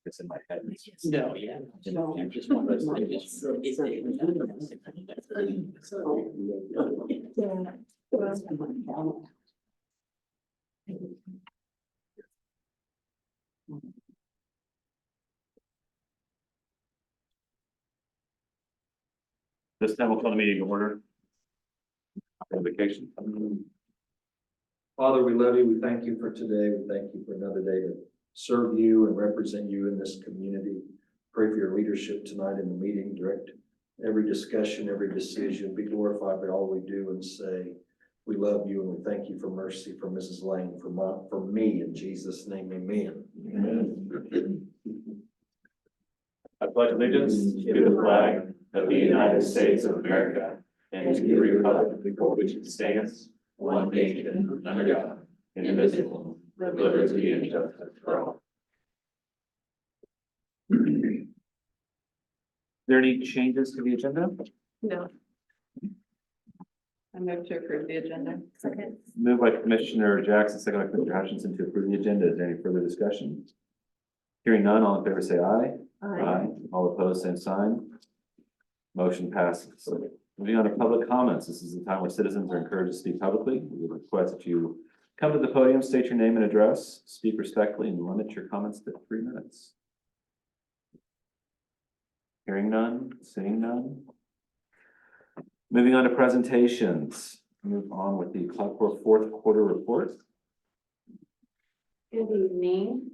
It's in my head. No, yeah. I'm just one of those things. This time we'll call the meeting to order. Vacation. Father, we love you. We thank you for today. We thank you for another day to serve you and represent you in this community. Pray for your leadership tonight in the meeting. Direct every discussion, every decision. Be glorified by all we do and say. We love you and we thank you for mercy for Mrs. Lane, for me, in Jesus' name, amen. Amen. I pledge allegiance to the flag of the United States of America and to the republic for which it stands, one nation, under God, indivisible, with liberty and justice for all. There any changes to the agenda? No. I move to approve the agenda. Second. Moved by Commissioner Jackson, second by Commissioner Hutchinson to approve the agenda. Is there any further discussion? Hearing none, all in favor say aye. Aye. All opposed, same sign. Motion passes. Moving on to public comments. This is the time where citizens are encouraged to speak publicly. We request that you come to the podium, state your name and address, speak respectfully, and limit your comments to 3 minutes. Hearing none, seeing none. Moving on to presentations. Move on with the Concordia fourth quarter report. Good evening.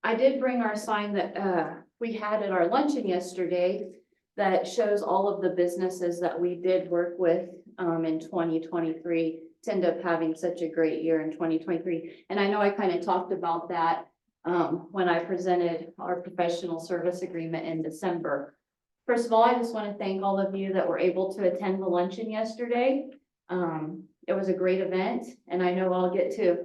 I did bring our sign that we had at our luncheon yesterday that shows all of the businesses that we did work with in 2023 to end up having such a great year in 2023. And I know I kind of talked about that when I presented our professional service agreement in December. First of all, I just want to thank all of you that were able to attend the luncheon yesterday. It was a great event, and I know I'll get to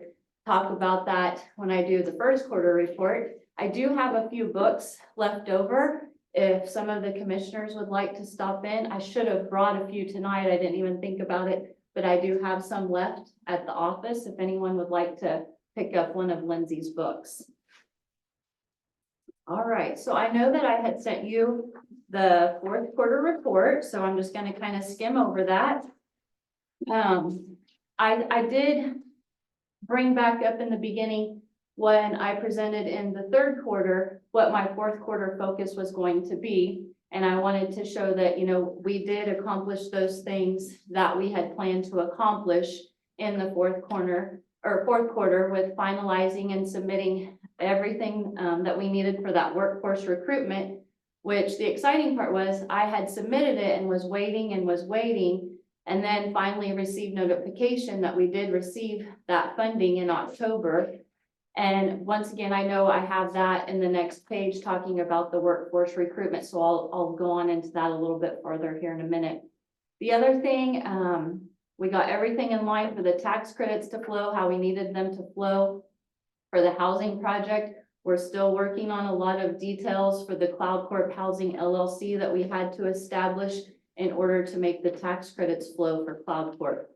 talk about that when I do the first quarter report. I do have a few books left over. If some of the commissioners would like to stop in, I should have brought a few tonight. I didn't even think about it, but I do have some left at the office if anyone would like to pick up one of Lindsay's books. All right, so I know that I had sent you the fourth quarter report, so I'm just going to kind of skim over that. I did bring back up in the beginning when I presented in the third quarter what my fourth quarter focus was going to be. And I wanted to show that, you know, we did accomplish those things that we had planned to accomplish in the fourth quarter with finalizing and submitting everything that we needed for that workforce recruitment, which the exciting part was I had submitted it and was waiting and then finally received notification that we did receive that funding in October. And once again, I know I have that in the next page talking about the workforce recruitment, so I'll go on into that a little bit further here in a minute. The other thing, we got everything in line for the tax credits to flow, how we needed them to flow for the housing project. We're still working on a lot of details for the Cloud Corp Housing LLC that we had to establish in order to make the tax credits flow for Cloud Corp.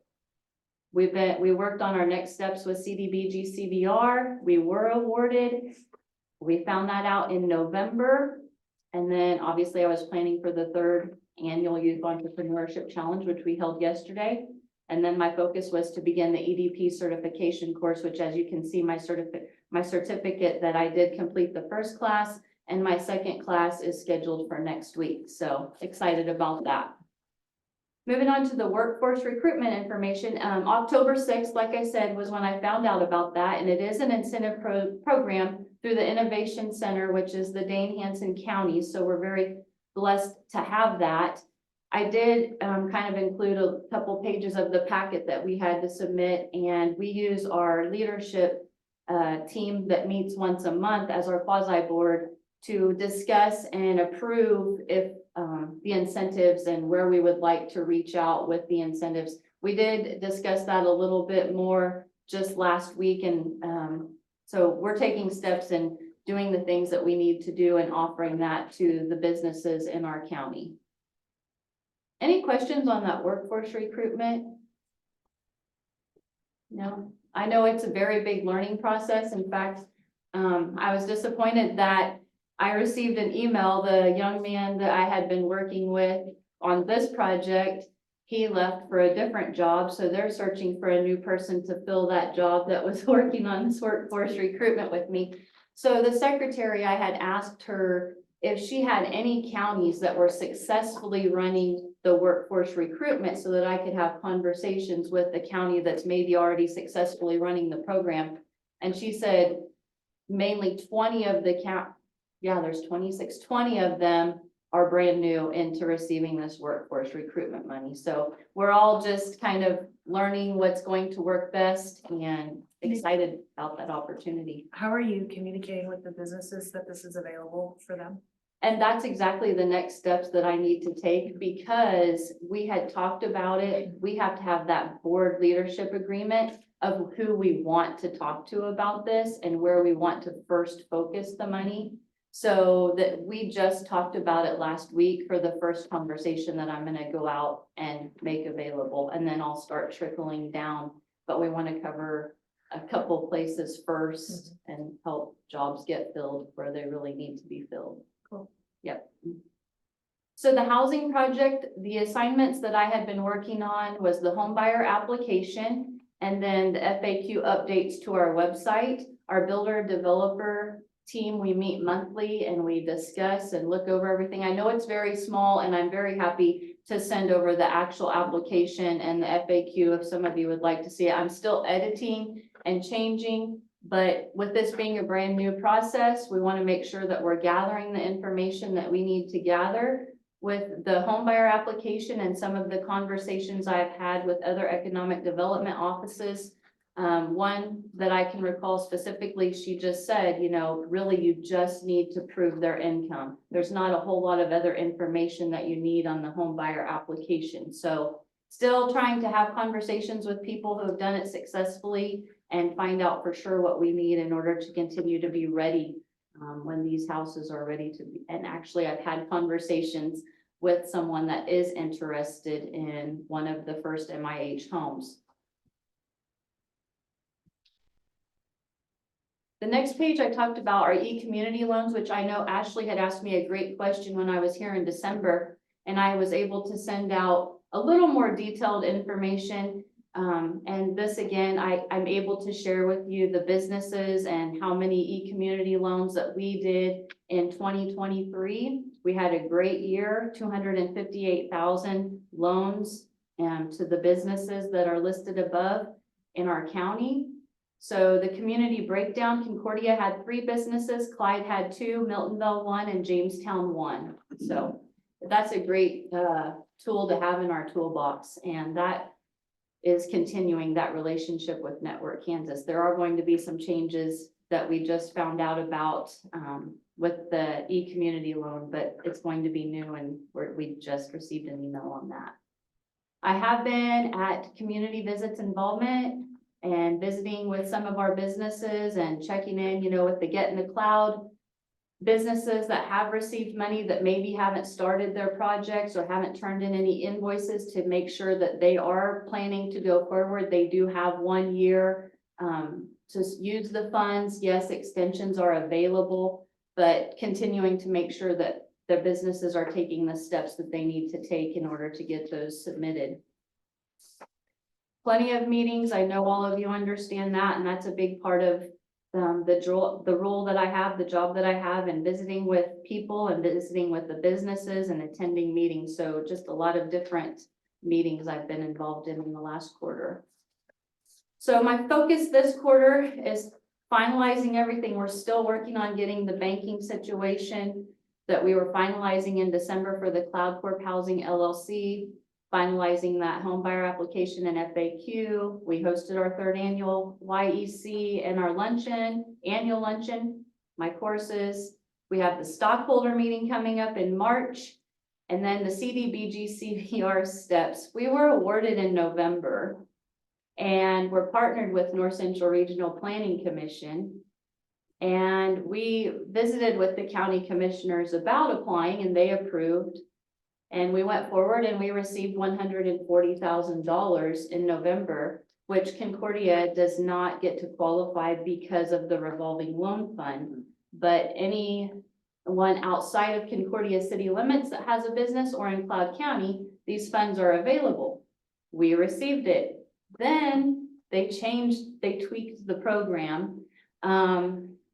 We worked on our next steps with CDBG CVR. We were awarded. We found that out in November. And then obviously I was planning for the 3rd annual Youth Entrepreneurship Challenge, which we held yesterday. And then my focus was to begin the EDP certification course, which, as you can see, my certificate that I did complete the first class, and my second class is scheduled for next week. So excited about that. Moving on to the workforce recruitment information, October 6th, like I said, was when I found out about that. And it is an incentive program through the Innovation Center, which is the Dane Hanson County. So we're very blessed to have that. I did kind of include a couple pages of the packet that we had to submit, and we use our leadership team that meets once a month as our quasi board to discuss and approve if the incentives and where we would like to reach out with the incentives. We did discuss that a little bit more just last week, and so we're taking steps in doing the things that we need to do and offering that to the businesses in our county. Any questions on that workforce recruitment? No, I know it's a very big learning process. In fact, I was disappointed that I received an email, the young man that I had been working with on this project, he left for a different job, so they're searching for a new person to fill that job that was working on this workforce recruitment with me. So the secretary, I had asked her if she had any counties that were successfully running the workforce recruitment so that I could have conversations with the county that's maybe already successfully running the program. And she said mainly 20 of the there's 26, 20 of them are brand new into receiving this workforce recruitment money. So we're all just kind of learning what's going to work best and excited about that opportunity. How are you communicating with the businesses that this is available for them? And that's exactly the next steps that I need to take because we had talked about it. We have to have that board leadership agreement of who we want to talk to about this and where we want to first focus the money. So that we just talked about it last week for the first conversation that I'm gonna go out and make available, and then I'll start trickling down. But we want to cover a couple places first and help jobs get filled where they really need to be filled. Cool. Yep. So the housing project, the assignments that I had been working on was the home buyer application and then the FAQ updates to our website. Our builder developer team, we meet monthly and we discuss and look over everything. I know it's very small and I'm very happy to send over the actual application and the FAQ if some of you would like to see it. I'm still editing and changing, but with this being a brand new process, we want to make sure that we're gathering the information that we need to gather. With the home buyer application and some of the conversations I've had with other economic development offices, one that I can recall specifically, she just said, you know, really you just need to prove their income. There's not a whole lot of other information that you need on the home buyer application. So still trying to have conversations with people who have done it successfully and find out for sure what we need in order to continue to be ready when these houses are ready to be. And actually, I've had conversations with someone that is interested in one of the first MIH homes. The next page I talked about are e-community loans, which I know Ashley had asked me a great question when I was here in December, and I was able to send out a little more detailed information. And this again, I'm able to share with you the businesses and how many e-community loans that we did in 2023. We had a great year, 258,000 loans to the businesses that are listed above in our county. So the community breakdown, Concordia had 3 businesses, Clyde had 2, Miltonville 1, and Jamestown 1. So that's a great tool to have in our toolbox, and that is continuing that relationship with Network Kansas. There are going to be some changes that we just found out about with the e-community loan, but it's going to be new and we just received an email on that. I have been at community visits involvement and visiting with some of our businesses and checking in, you know, with the Get in the Cloud businesses that have received money that maybe haven't started their projects or haven't turned in any invoices to make sure that they are planning to go forward. They do have 1 year to use the funds. Yes, extensions are available, but continuing to make sure that their businesses are taking the steps that they need to take in order to get those submitted. Plenty of meetings. I know all of you understand that, and that's a big part of the role that I have, the job that I have, and visiting with people and visiting with the businesses and attending meetings. So just a lot of different meetings I've been involved in the last quarter. So my focus this quarter is finalizing everything. We're still working on getting the banking situation that we were finalizing in December for the Cloud Corp Housing LLC, finalizing that home buyer application and FAQ. We hosted our 3rd annual YEC and our annual luncheon, my courses. We have the stockholder meeting coming up in March, and then the CDBG CVR steps. We were awarded in November, and we're partnered with North Central Regional Planning Commission. And we visited with the county commissioners about applying and they approved. And we went forward and we received $140,000 in November, which Concordia does not get to qualify because of the revolving loan fund. But anyone outside of Concordia city limits that has a business or in Cloud County, these funds are available. We received it. Then they tweaked the program.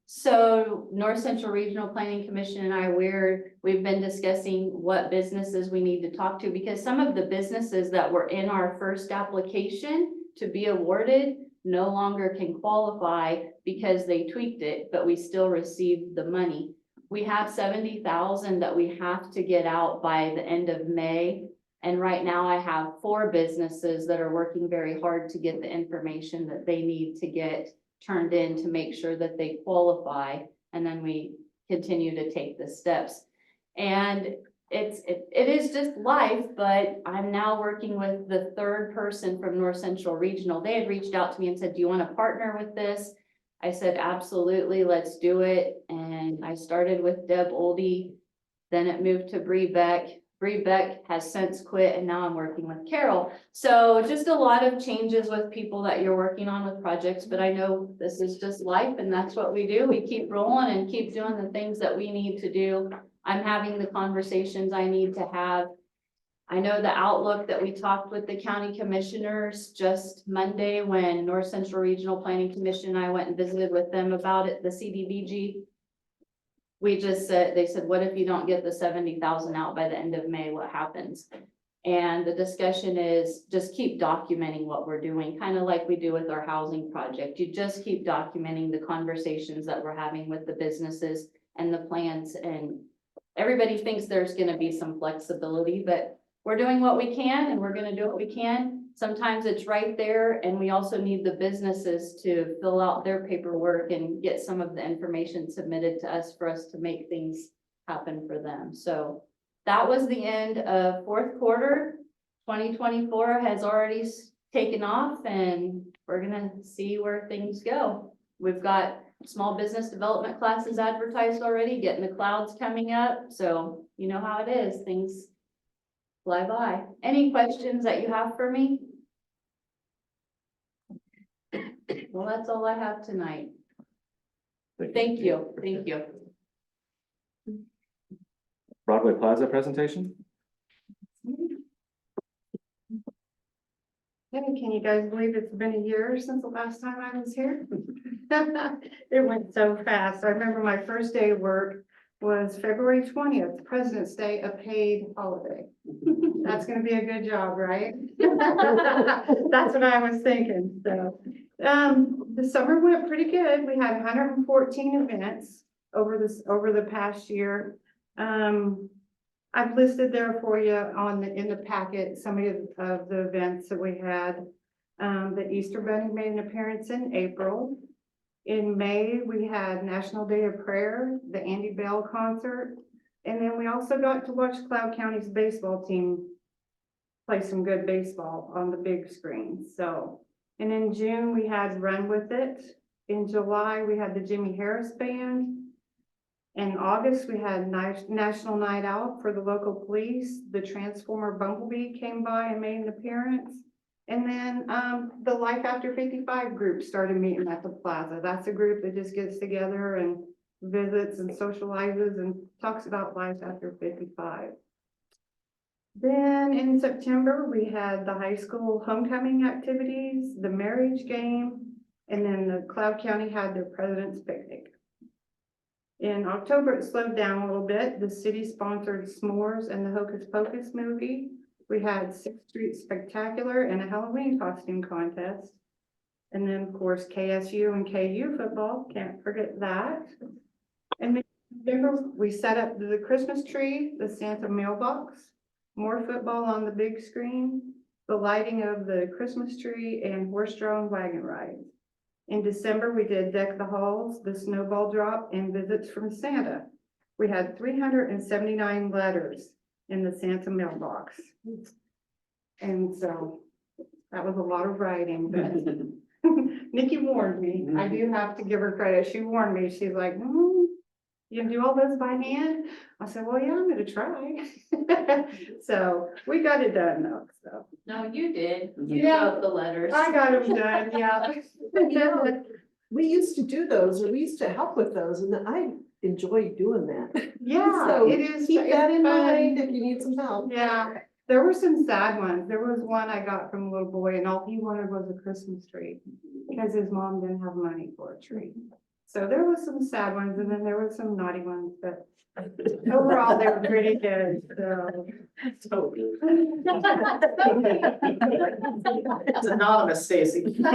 So North Central Regional Planning Commission and I, we've been discussing what businesses we need to talk to, because some of the businesses that were in our first application to be awarded no longer can qualify because they tweaked it, but we still received the money. We have 70,000 that we have to get out by the end of May. And right now I have 4 businesses that are working very hard to get the information that they need to get turned in to make sure that they qualify. And then we continue to take the steps. And it is just life, but I'm now working with the 3rd person from North Central Regional. They had reached out to me and said, do you want to partner with this? I said, absolutely, let's do it. And I started with Deb Oldie, then it moved to Bree Beck. Bree Beck has since quit and now I'm working with Carol. So just a lot of changes with people that you're working on with projects, but I know this is just life and that's what we do. We keep rolling and keep doing the things that we need to do. I'm having the conversations I need to have. I know the outlook that we talked with the county commissioners just Monday when North Central Regional Planning Commission and I went and visited with them about it, the CDBG. We just said, they said, what if you don't get the 70,000 out by the end of May, what happens? And the discussion is just keep documenting what we're doing, kind of like we do with our housing project. You just keep documenting the conversations that we're having with the businesses and the plans. And everybody thinks there's going to be some flexibility, but we're doing what we can and we're going to do what we can. Sometimes it's right there, and we also need the businesses to fill out their paperwork and get some of the information submitted to us for us to make things happen for them. So that was the end of 4th quarter. 2024 has already taken off and we're gonna see where things go. We've got small business development classes advertised already, getting the clouds coming up. So you know how it is, things fly by. Any questions that you have for me? Well, that's all I have tonight. Thank you. Thank you. Broadway Plaza presentation? Hey, can you guys believe it's been a year since the last time I was here? It went so fast. I remember my first day of work was February 20th, President's Day, a paid holiday. That's gonna be a good job, right? That's what I was thinking, so. The summer went pretty good. We had 114 events over the past year. I've listed there for you in the packet some of the events that we had. The Easter Bunny made an appearance in April. In May, we had National Day of Prayer, the Andy Bell concert, and then we also got to watch Cloud County's baseball team play some good baseball on the big screen. So, and in June, we had Run With It. In July, we had the Jimmy Harris Band. In August, we had National Night Out for the local police. The Transformer Bumblebee came by and made an appearance. And then the Life After 55 group started meeting at the plaza. That's a group that just gets together and visits and socializes and talks about life after 55. Then in September, we had the high school homecoming activities, the marriage game, and then the Cloud County had their President's Picnic. In October, it slowed down a little bit. The city sponsored s'mores and the Hocus Pocus movie. We had 6th Street Spectacular and a Halloween costume contest. And then, of course, KSU and KU football, can't forget that. And then in November, we set up the Christmas tree, the Santa mailbox, more football on the big screen, the lighting of the Christmas tree, and horse-drawn wagon rides. In December, we did Deck the Halls, the snowball drop, and visits from Santa. We had 379 letters in the Santa mailbox. And so that was a lot of writing, but Nikki warned me. I do have to give her credit. She warned me. She's like, you can do all those by hand? I said, well, yeah, I'm gonna try. So we got it done though, so. No, you did. You Yeah. wrote the letters. I got them done, yeah. We used to do those, or we used to help with those, and I enjoy doing that. Yeah, So it is. keep that it's in fun. mind if you need some help. Yeah, there were some sad ones. There was one I got from a little boy and all he wanted was a Christmas tree because his mom didn't have money for a tree. So there was some sad ones and then there were some naughty ones, but overall they were pretty good, so. It's anonymous, Stacy. Some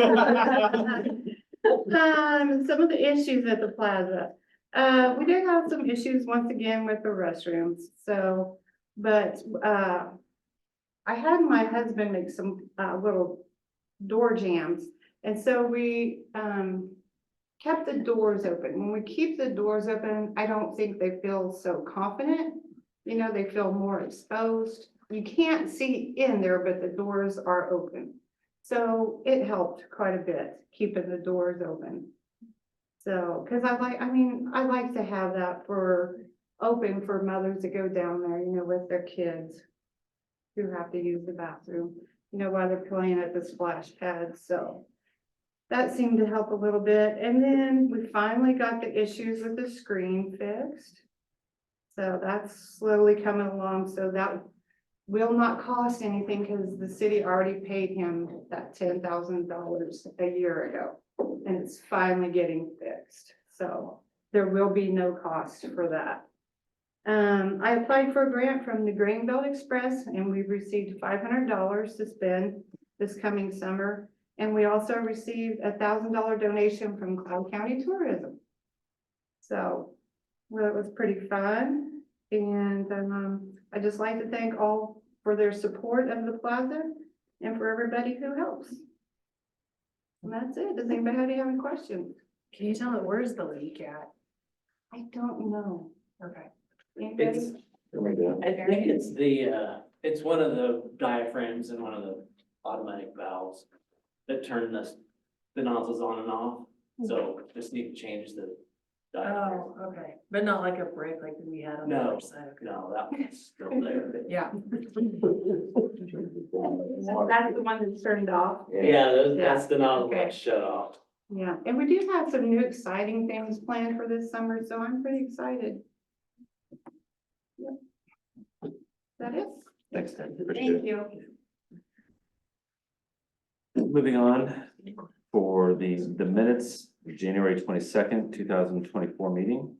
of the issues at the plaza. We did have some issues once again with the restrooms, so, but, I had my husband make some, little door jams. And so we, kept the doors open. When we keep the doors open, I don't think they feel so confident. You know, they feel more exposed. You can't see in there, but the doors are open. So it helped quite a bit, keeping the doors open. So, cause I like to have that open for mothers to go down there, you know, with their kids who have to use the bathroom, you know, while they're playing at the splash pad, so. That seemed to help a little bit, and then we finally got the issues with the screen fixed. So that's slowly coming along, so that will not cost anything because the city already paid him that $10,000 a year ago. And it's finally getting fixed, so there will be no cost for that. I applied for a grant from the Greenbelt Express and we've received $500 to spend this coming summer. And we also received a $1,000 donation from Cloud County Tourism. So, well, it was pretty fun. And I just like to thank all for their support of the plaza and for everybody who helps. And that's it. Does anybody have any questions? Can you tell me where's the leak at? I don't know. Okay. Anybody? I think it's it's one of the diaphragms and one of the automatic valves that turn the nozzles on and off. So just need to change the diaphragm. Oh, okay, but not like a break like we had on the No, other side. Okay. No, that one's still there. Yeah. That's the one that's turned off. Yeah, that's the nozzle Okay. that's shut off. Yeah, and we do have some new exciting things planned for this summer, so I'm pretty excited. Yep. That is. Thanks, Ted. Appreciate Thank it. you. Moving on for the minutes, January 22nd, 2024 meeting.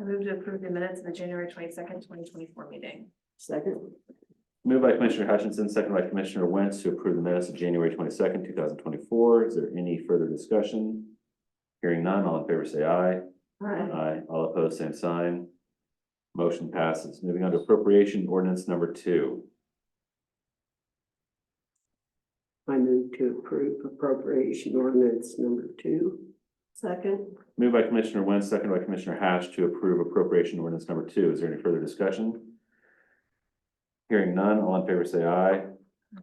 I move to approve the minutes of the January 22nd, 2024 meeting. Second. Moved by Commissioner Hutchinson, second by Commissioner Wentz to approve the minutes of January 22nd, 2024. Is there any further discussion? Hearing none, all in favor say aye. Aye. All opposed, same sign. Motion passes. Moving on to appropriation ordinance number 2. I move to approve appropriation ordinance number 2. Second. Moved by Commissioner Wentz, second by Commissioner Hash to approve appropriation ordinance number 2. Is there any further discussion? Hearing none, all in favor say aye.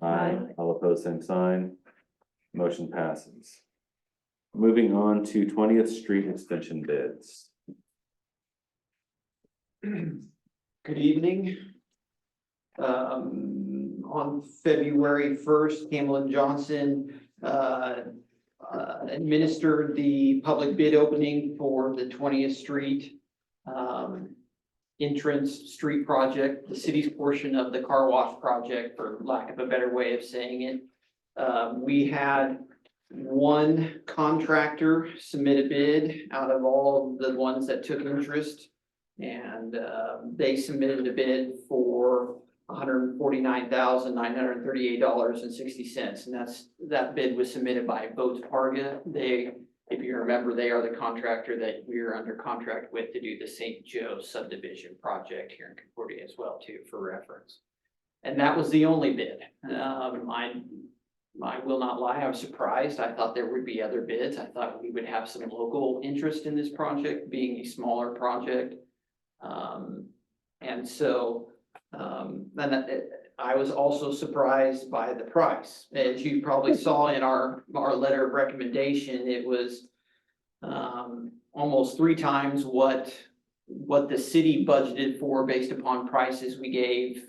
Aye. All opposed, same sign. Motion passes. Moving on to 20th Street extension bids. Good evening. On February 1st, Campbell and Johnson administered the public bid opening for the 20th Street entrance street project, the city's portion of the car wash project, for lack of a better way of saying it. We had one contractor submit a bid out of all the ones that took interest. And they submitted a bid for $149,938.60. And that bid was submitted by Boats Parga. If you remember, they are the contractor that we're under contract with to do the St. Joe subdivision project here in Concordia as well, too, for reference. And that was the only bid. I will not lie, I was surprised. I thought there would be other bids. I thought we would have some local interest in this project, being a smaller project. And so, I was also surprised by the price. As you probably saw in our letter of recommendation, it was almost 3 times what the city budgeted for based upon prices we gave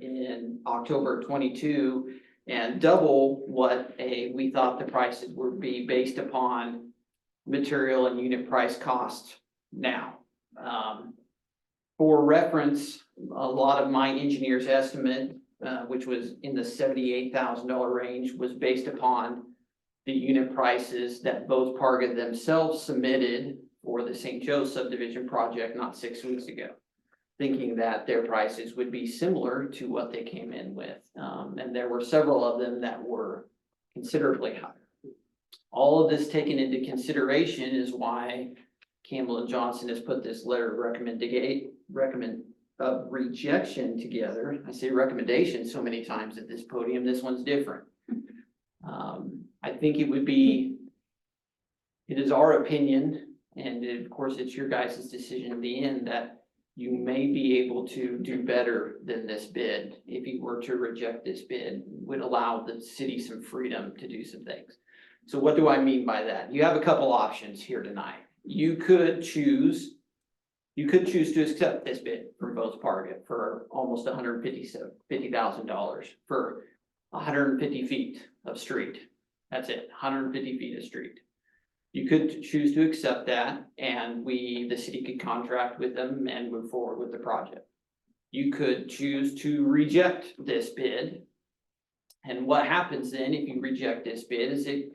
in October 22, and double what we thought the prices would be based upon material and unit price cost now. For reference, a lot of my engineer's estimate, which was in the $78,000 range, was based upon the unit prices that both Parga themselves submitted for the St. Joe subdivision project not 6 weeks ago, thinking that their prices would be similar to what they came in with. And there were several of them that were considerably higher. All of this taken into consideration is why Campbell and Johnson has put this letter of rejection together. I say recommendation so many times at this podium, this one's different. I think it is our opinion, and of course it's your guys' decision in the end, that you may be able to do better than this bid. If you were to reject this bid, would allow the city some freedom to do some things. So what do I mean by that? You have a couple options here tonight. You could choose to accept this bid from both Parga for almost $150,000 for 150 feet of street. That's it, 150 feet of street. You could choose to accept that, and the city could contract with them and move forward with the project. You could choose to reject this bid. And what happens then if you reject this bid is it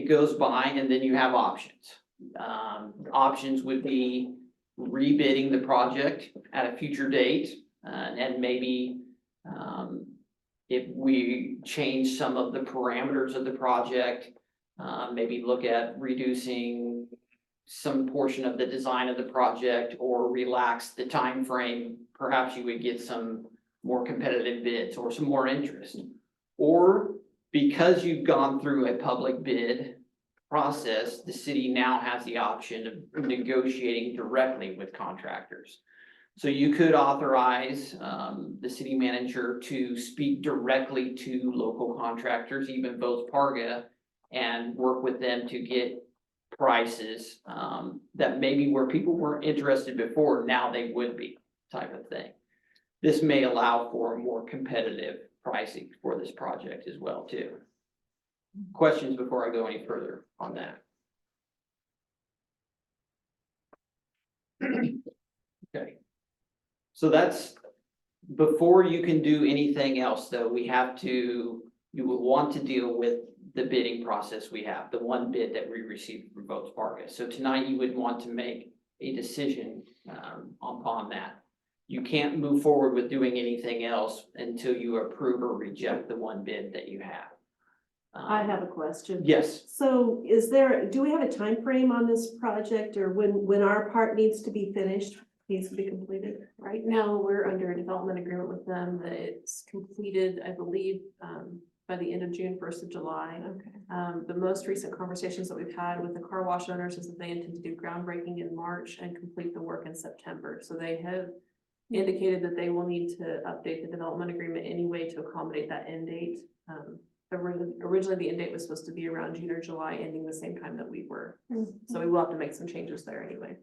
goes by, and then you have options. Options would be rebidding the project at a future date, and maybe if we change some of the parameters of the project, maybe look at reducing some portion of the design of the project or relax the time frame. Perhaps you would get some more competitive bids or some more interest. Or because you've gone through a public bid process, the city now has the option of negotiating directly with contractors. So you could authorize the city manager to speak directly to local contractors, even both Parga, and work with them to get prices that maybe where people weren't interested before, now they would be, type of thing. This may allow for more competitive pricing for this project as well, too. Questions before I go any further on that? Okay. So that's, before you can do anything else, though, you will want to deal with the bidding process we have, the one bid that we received from both Parga. So tonight you would want to make a decision upon that. You can't move forward with doing anything else until you approve or reject the one bid that you have. I have a question. Yes. So do we have a time frame on this project, or when our part needs to be finished, needs to be completed? Right now, we're under a development agreement with them that it's completed, I believe, by the end of June, 1st of July. Okay. The most recent conversations that we've had with the car wash owners is that they intend to do groundbreaking in March and complete the work in September. So they have indicated that they will need to update the development agreement anyway to accommodate that end date. Originally, the end date was supposed to be around June or July, ending the same time that we were. So we will have to make some changes there anyway.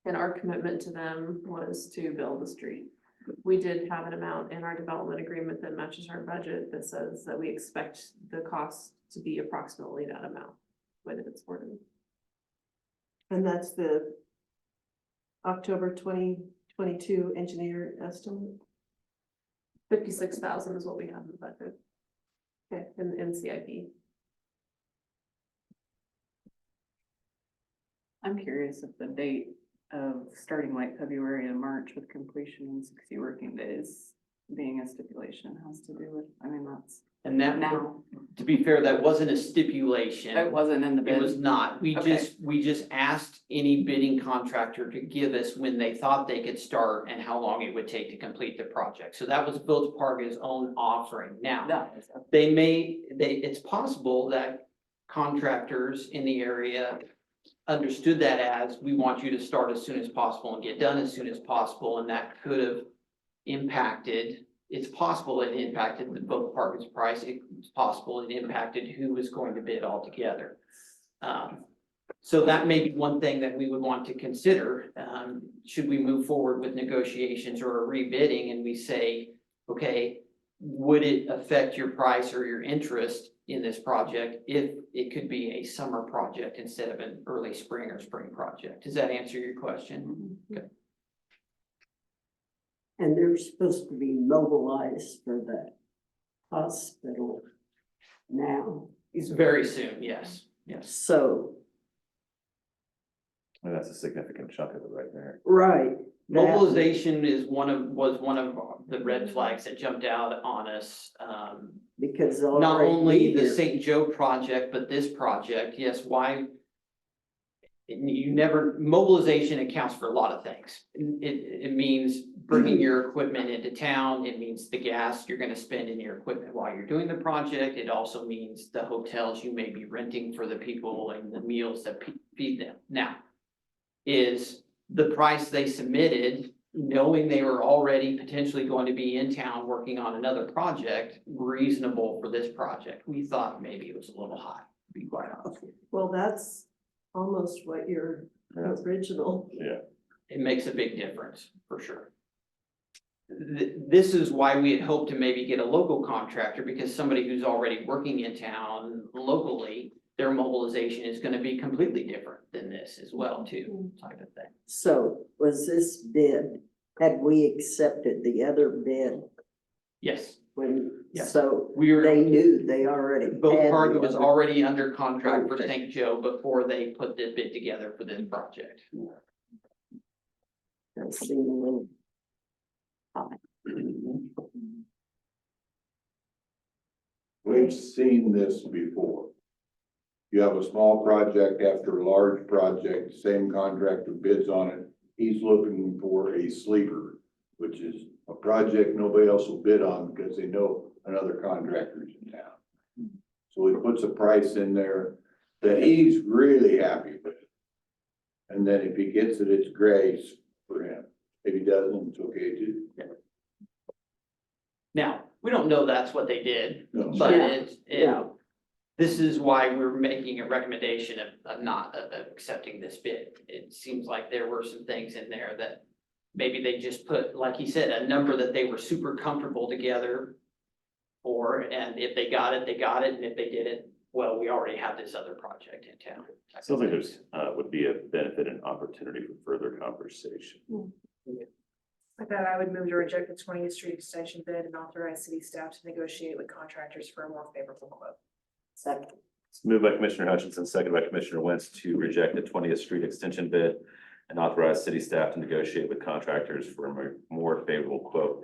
And our commitment to them was to build the street. We did have an amount in our development agreement that matches our budget that says that we expect the cost to be approximately that amount when it's awarded. And that's the October 2022 engineer estimate? 56,000 is what we have in the budget. Okay. In CIP. I'm curious if the date of starting like February and March with completion in 60 working days being a stipulation has to do with, that's And that, now. to be fair, that wasn't a stipulation. It wasn't in the bid. It was not. We Okay. just asked any bidding contractor to give us when they thought they could start and how long it would take to complete the project. So that was Village Parga's own offering. Now, That is, it's possible that contractors in the area understood that as, we want you to start as soon as possible and get done as soon as possible, and that could have impacted, it's possible it impacted the both departments' price, it's possible it impacted who was going to bid altogether. So that may be one thing that we would want to consider, should we move forward with negotiations or a rebidding, and we say, okay, would it affect your price or your interest in this project if it could be a summer project instead of an early spring or spring project? Does that answer your question? Okay. And they're supposed to be mobilized for the hospital now. It's very soon, yes, yes. So, And that's a significant chunk of it right there. right. that- Mobilization was one of the red flags that jumped out on us. Because. they'll Not already only be the here. St. Joe project, but this project, yes, why? Mobilization accounts for a lot of things. It means bringing your equipment into town. It means the gas you're gonna spend in your equipment while you're doing the project. It also means the hotels you may be renting for the people and the meals that feed them. Now, is the price they submitted, knowing they were already potentially going to be in town working on another project, reasonable for this project? We thought maybe it was a little high, to be quite honest. Well, that's almost what your original. Yeah. It makes a big difference, for sure. This is why we had hoped to maybe get a local contractor, because somebody who's already working in town locally, their mobilization is gonna be completely different than this as well, too, type of thing. So was this bid, had we accepted the other bid Yes, when, Yes. so we were. they knew they already. Both had parties the was other- already under contract for Okay. St. Joe before they put the bid together for this project. That seemed a little. We've seen this before. You have a small project after a large project, same contractor bids on it. He's looking for a sleeper, which is a project nobody else will bid on because they know another contractor's in town. So he puts a price in there that he's really happy with. And then if he gets it, it's grace for him. If he doesn't, it's okay too. Now, we don't know that's what they did, No. but Yeah. Yeah. this is why we're making a recommendation of not accepting this bid. It seems like there were some things in there that maybe they just put, like he said, a number that they were super comfortable together for, and if they got it, they got it, and if they didn't, well, we already have this other project in town. Sounds like there's, would be a benefit and opportunity for further conversation. With that, I would move to reject the 20th Street extension bid and authorize city staff to negotiate with contractors for a more favorable quote. Second. It's moved by Commissioner Hutchinson, second by Commissioner Wentz to reject the 20th Street extension bid and authorize city staff to negotiate with contractors for a more favorable quote.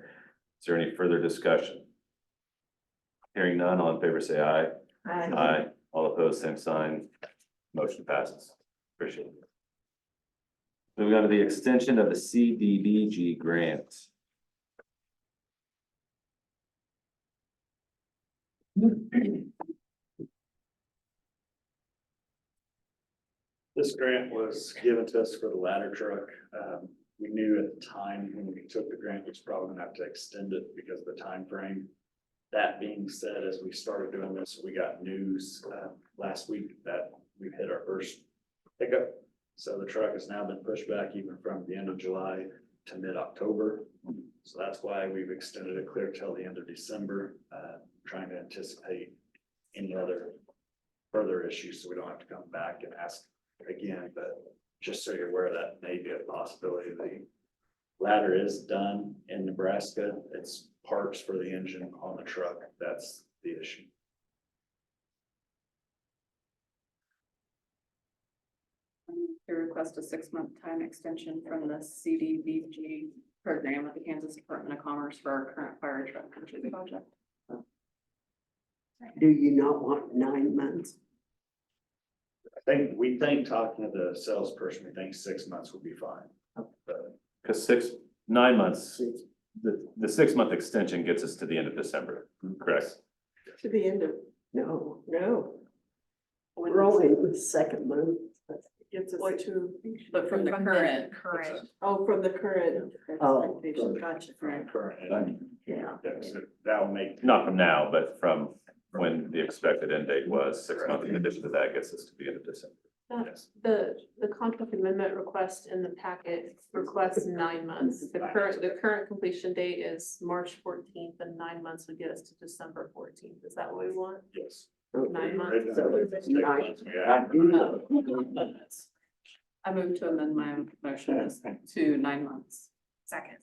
Is there any further discussion? Hearing none, all in favor say aye. Aye. All opposed, same sign. Motion passes. Appreciate it. Moving on to the extension of the CDBG grant. This grant was given to us for the ladder truck. We knew at the time when we took the grant, we was probably gonna have to extend it because of the time frame. That being said, as we started doing this, we got news last week that we've hit our first pickup. So the truck has now been pushed back even from the end of July to mid-October. So that's why we've extended it clear till the end of December, trying to anticipate any other further issues, so we don't have to come back and ask again. But just so you're aware, that may be a possibility. The ladder is done in Nebraska. It's parts for the engine on the truck. That's the issue. To request a 6-month time extension from the CDBG program of the Kansas Department of Commerce for our current fire truck purchase project. Do you not want 9 months? We think talking to the salesperson, we think 6 months will be fine. But Because 9 months, the 6-month extension gets us to the end of December, correct? To the end of, No. We're only in the second month. Gets us What- to. But from the current. Current. Oh, from the current Oh. expectation, gotcha. Current, Yeah. that'll make. Not from now, but from when the expected end date was, 6 months. In addition to that, gets us to the end of December. Yes. The contract amendment request in the packet requests 9 months. The current completion date is March 14th, and 9 months would get us to December 14th. Is that what we want? Yes. 9 months? So it's nine. Yeah. I move to amend my motion to 9 months. Second.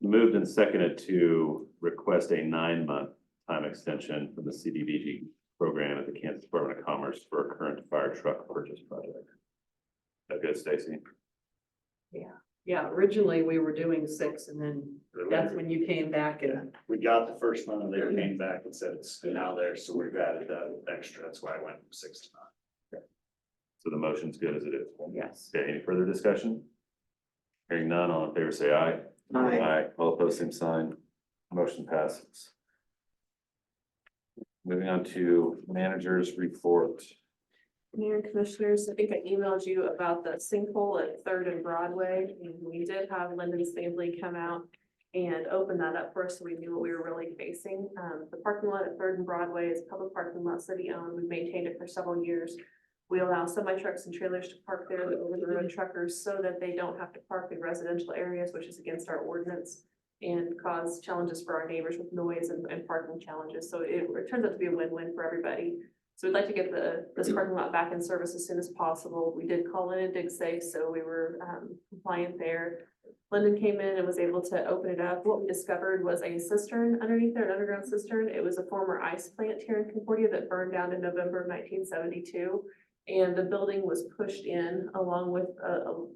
Moved and seconded to request a 9-month time extension from the CDBG program at the Kansas Department of Commerce for a current fire truck purchase project. That good, Stacy? Yeah, originally we were doing 6 and then that's when you came back Yeah, and. we got the first one and they came back and said it's now there, so we've added that extra, that's why I went from 6 to 9. So the motion's good as it is. Yes. Okay, any further discussion? Hearing none, all in favor say aye. Aye. All opposed, same sign. Motion passes. Moving on to managers report. Mayor and Commissioners, I think I emailed you about the sinkhole at Third and Broadway, and we did have Lyndon Stanley come out and open that up for us, so we knew what we were really facing. The parking lot at Third and Broadway is a public parking lot, city owned. We've maintained it for several years. We allow semi trucks and trailers to park there, the over the road truckers, so that they don't have to park in residential areas, which is against our ordinance, and cause challenges for our neighbors with noise and parking challenges. So it turns out to be a win-win for everybody. So we'd like to get this parking lot back in service as soon as possible. We did call in and dig safe, so we were compliant there. Lyndon came in and was able to open it up. What we discovered was a cistern underneath there, an underground cistern. It was a former ice plant here in Concordia that burned down in November of 1972. And the building was pushed in along with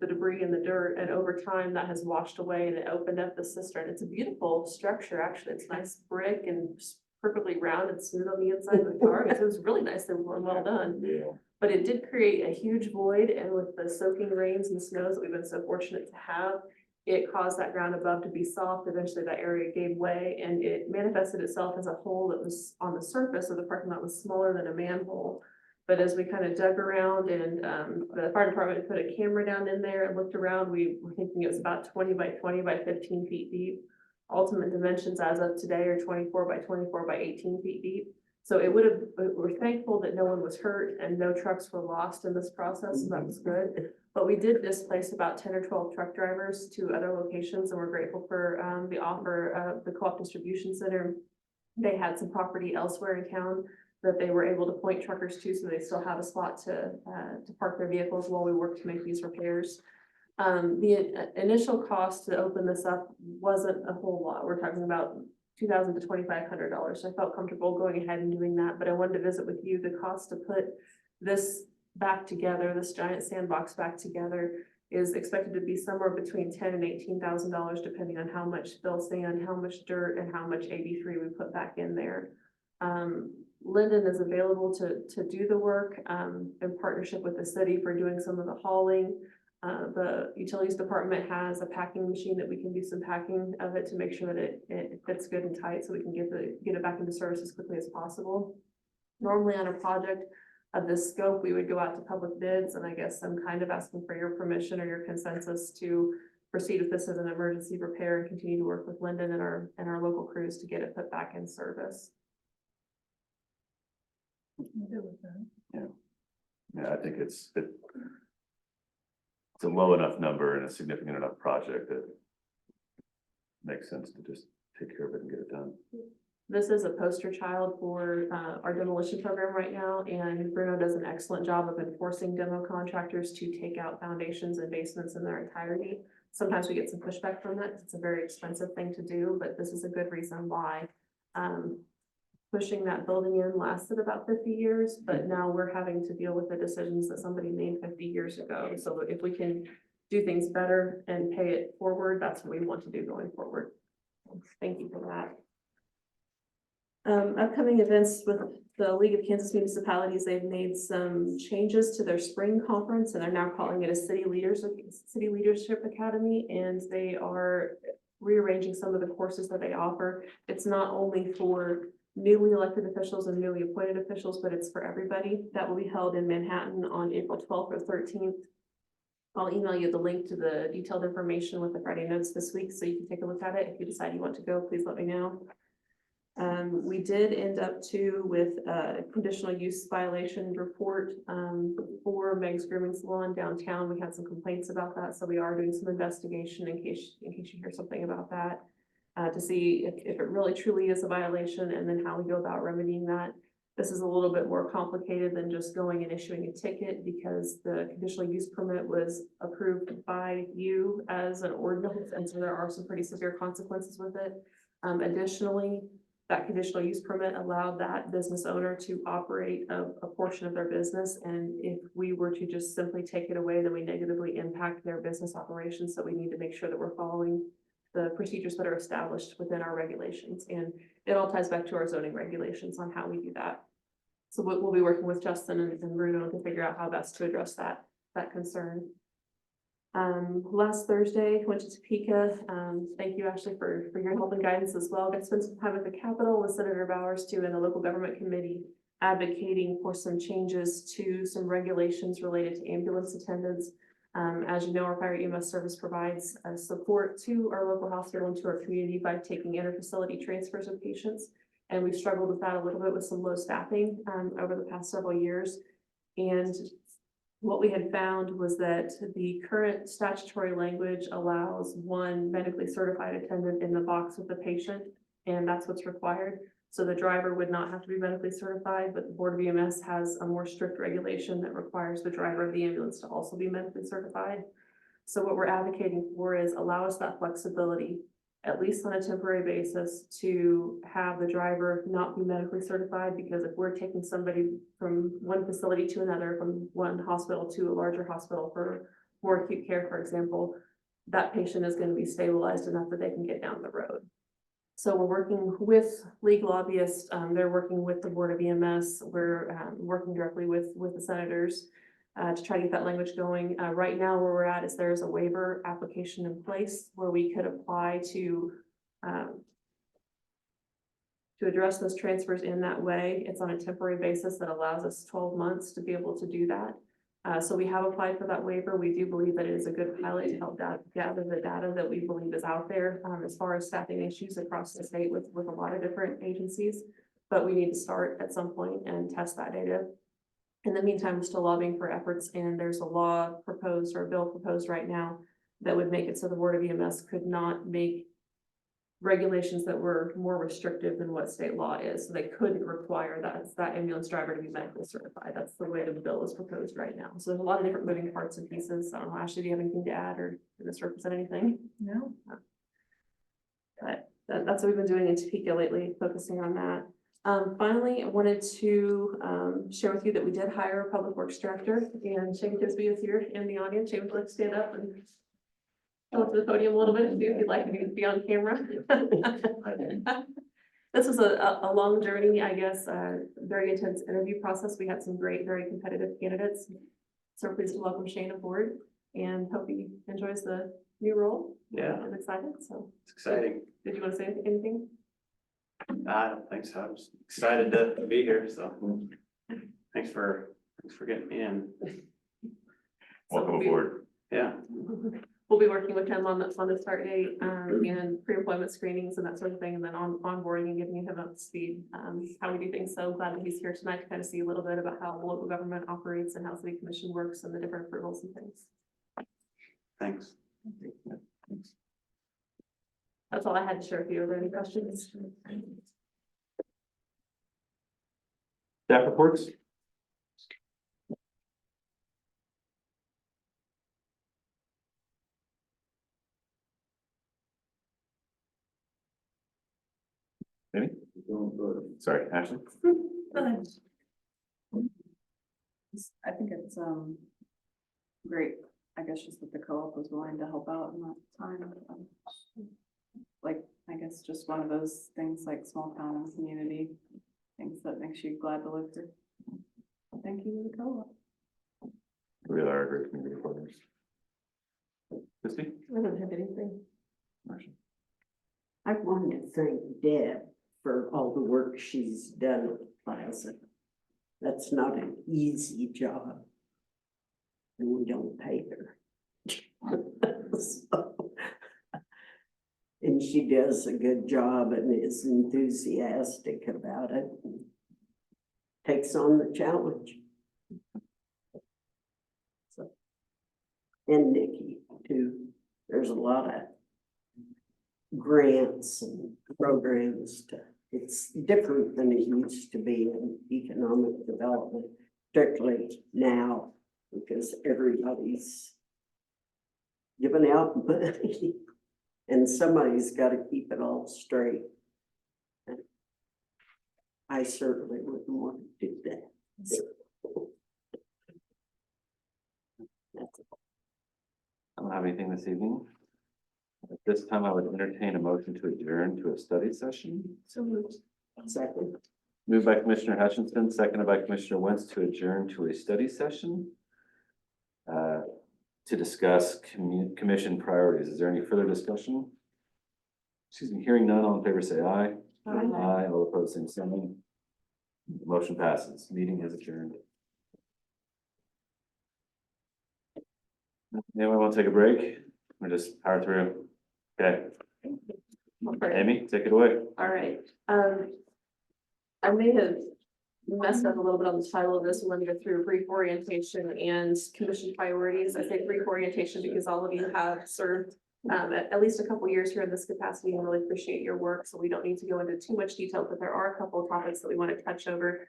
the debris and the dirt. And over time that has washed away and it opened up the cistern. It's a beautiful structure, actually. It's nice brick and perfectly round and smooth on the inside of the car. It was really nice and well done. Yeah. But it did create a huge void, and with the soaking rains and snows that we've been so fortunate to have, it caused that ground above to be soft. Eventually that area gave way and it manifested itself as a hole that was on the surface of the parking lot, was smaller than a manhole. But as we kind of dug around and the fire department put a camera down in there and looked around, we were thinking it was about 20 by 20 by 15 feet deep. Ultimate dimensions as of today are 24 by 24 by 18 feet deep. So it would have, we're thankful that no one was hurt and no trucks were lost in this process, so that was good. But we did displace about 10 or 12 truck drivers to other locations, and we're grateful for the offer of the Co-op Distribution Center. They had some property elsewhere in town that they were able to point truckers to, so they still have a spot to park their vehicles while we work to make these repairs. The initial cost to open this up wasn't a whole lot. We're talking about $2,000 to $2,500. So I felt comfortable going ahead and doing that, but I wanted to visit with you. The cost to put this back together, this giant sandbox back together, is expected to be somewhere between $10,000 and $18,000, depending on how much fill sand, how much dirt, and how much AB3 we put back in there. Lyndon is available to do the work in partnership with the city for doing some of the hauling. The utilities department has a packing machine that we can do some packing of it to make sure that it fits good and tight, so we can get it back into service as quickly as possible. Normally on a project of this scope, we would go out to public bids, and I guess I'm kind of asking for your permission or your consensus to proceed with this as an emergency repair and continue to work with Lyndon and our local crews to get it put back in service. Yeah, I think it's a low enough number and a significant enough project that makes sense to just take care of it and get it done. This is a poster child for our demolition program right now, and Bruno does an excellent job of enforcing demo contractors to take out foundations and basements in their entirety. Sometimes we get some pushback from that. It's a very expensive thing to do, but this is a good reason why. Pushing that building in lasted about 50 years, but now we're having to deal with the decisions that somebody made 50 years ago. So if we can do things better and pay it forward, that's what we want to do going forward. Thank you for that. Upcoming events with the League of Kansas Municipalities, they've made some changes to their spring conference, and they're now calling it a City Leadership Academy, and they are rearranging some of the courses that they offer. It's not only for newly elected officials and newly appointed officials, but it's for everybody. That will be held in Manhattan on April 12th or 13th. I'll email you the link to the detailed information with the Friday notes this week, so you can take a look at it. If you decide you want to go, please let me know. We did end up too with a conditional use violation report, for Meg's Grooming Salon downtown. We had some complaints about that, so we are doing some investigation in case you hear something about that. To see if it really truly is a violation and then how we go about remedying that. This is a little bit more complicated than just going and issuing a ticket because the conditional use permit was approved by you as an ordinance, and so there are some pretty severe consequences with it. Additionally, that conditional use permit allowed that business owner to operate a portion of their business, and if we were to just simply take it away, then we negatively impact their business operations, so we need to make sure that we're following the procedures that are established within our regulations, and it all ties back to our zoning regulations on how we do that. So we'll be working with Justin and Bruno to figure out how best to address that concern. Last Thursday, went to Topeka. Thank you, Ashley, for your help and guidance as well. Got to spend some time at the Capitol with Senator Bowers too, in the local government committee, advocating for some changes to some regulations related to ambulance attendants. As you know, our fire EMS service provides support to our local hospital and to our community by taking interfacility transfers of patients. And we've struggled with that a little bit with some low staffing over the past several years. And what we had found was that the current statutory language allows one medically certified attendant in the box with the patient, and that's what's required. So the driver would not have to be medically certified, but the Board of EMS has a more strict regulation that requires the driver of the ambulance to also be medically certified. So what we're advocating for is allow us that flexibility, at least on a temporary basis, to have the driver not be medically certified, because if we're taking somebody from one facility to another, from one hospital to a larger hospital for more acute care, for example, that patient is going to be stabilized enough that they can get down the road. So we're working with league lobbyists. They're working with the Board of EMS. We're working directly with the senators to try to get that language going. Right now, where we're at is there's a waiver application in place where we could apply to address those transfers in that way. It's on a temporary basis that allows us 12 months to be able to do that. So we have applied for that waiver. We do believe that it is a good pilot to help gather the data that we believe is out there as far as staffing issues across the state with a lot of different agencies. But we need to start at some point and test that data. In the meantime, we're still lobbying for efforts, and there's a law proposed or a bill proposed right now that would make it so the Board of EMS could not make regulations that were more restrictive than what state law is. So they couldn't require that ambulance driver to be medically certified. That's the way the bill is proposed right now. So there's a lot of different moving parts and pieces. I don't know, Ashley, do you have anything to add, or does this represent anything? No. But that's what we've been doing in Topeka lately, focusing on that. Finally, I wanted to share with you that we did hire a public works director, and Shane Kisby is here in the audience. Shane, would you like to stand up and go to the podium a little bit if you'd like to be on camera? This was a long journey, I guess, very intense interview process. We had some great, very competitive candidates. So we're pleased to welcome Shane aboard and hope he enjoys the new role. Yeah. I'm excited, so. It's exciting. Did you want to say anything? I don't think so. I'm just excited to be here, so thanks for getting me in. Welcome aboard. Yeah. We'll be working with him on the start date, and pre-employment screenings and that sort of thing, and then onboarding and getting him up to speed, how we do things. So glad that he's here tonight to kind of see a little bit about how local government operates and how city commission works and the different approvals and things. Thanks. That's all I had to share with you. Are there any questions? Staff reports? Amy? Sorry, Ashley? I think it's, great, I guess, just that the co-op was willing to help out in that time. Like, I guess just one of those things, like small town and community, things that makes you glad to live here. Thank you to the co-op. We are a great community partners. Christie? I don't have anything. Marcia? I wanted to thank Deb for all the work she's done with the plaza. That's not an easy job. And we don't pay her. So, and she does a good job and is enthusiastic about it. Takes on the challenge. So, and Nikki too. There's a lot of grants and programs it's different than it used to be in economic development, particularly now, because everybody's giving out money and somebody's got to keep it all straight. And I certainly wouldn't want to do that. That's I don't have anything this evening. At this time, I would entertain a motion to adjourn to a study session. So moved. second. Moved by Commissioner Hutchinson, seconded by Commissioner Wentz to adjourn to a study session to discuss commission priorities. Is there any further discussion? Excuse me, hearing none, all in favor say aye. Aye, all opposed, same sign. Motion passes. Meeting is adjourned. Anyone want to take a break? Or just power through? Okay, Amy, take it away. All right, I may have messed up a little bit on the title of this. We're gonna go through brief orientation and commission priorities. I say brief orientation because all of you have served at least a couple years here in this capacity and really appreciate your work. So we don't need to go into too much detail, but there are a couple of topics that we want to touch over.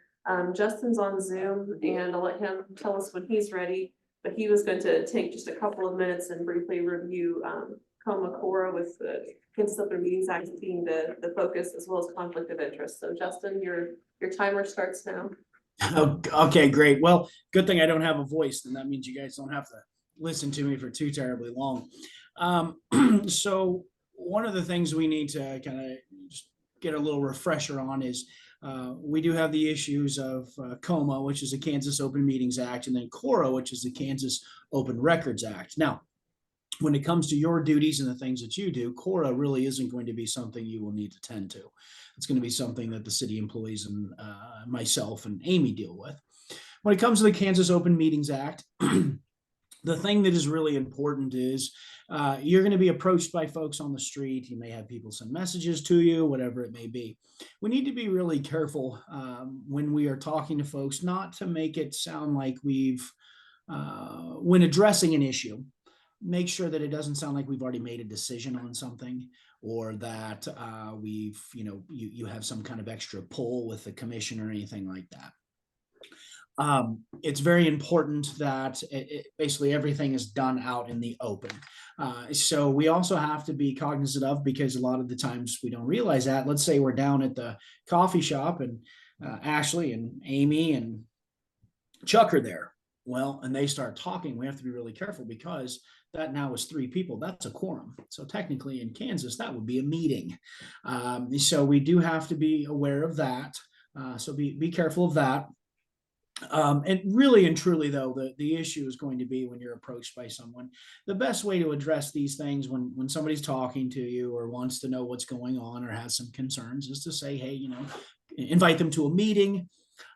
Justin's on Zoom and I'll let him tell us when he's ready, but he was going to take just a couple of minutes and briefly review Cora with the Kansas Open Meetings Act being the focus, as well as conflict of interest. So Justin, your timer starts now. Okay, great. Well, good thing I don't have a voice, then that means you guys don't have to listen to me for too terribly long. So one of the things we need to kind of just get a little refresher on is we do have the issues of COMA, which is the Kansas Open Meetings Act, and then CORA, which is the Kansas Open Records Act. Now, when it comes to your duties and the things that you do, CORA really isn't going to be something you will need to tend to. It's going to be something that the city employees and myself and Amy deal with. When it comes to the Kansas Open Meetings Act, the thing that is really important is you're going to be approached by folks on the street. You may have people send messages to you, whatever it may be. We need to be really careful when we are talking to folks, not to make it sound like when addressing an issue, make sure that it doesn't sound like we've already made a decision on something, or that you have some kind of extra pull with the commission or anything like that. It's very important that basically everything is done out in the open. So we also have to be cognizant of, because a lot of the times we don't realize that. Let's say we're down at the coffee shop and Ashley and Amy and Chuck are there. Well, and they start talking. We have to be really careful, because that now is 3 people. That's a quorum. So technically in Kansas, that would be a meeting. So we do have to be aware of that. So be careful of that. And really and truly, though, the issue is going to be when you're approached by someone. The best way to address these things when somebody's talking to you or wants to know what's going on or has some concerns is to say, hey, invite them to a meeting.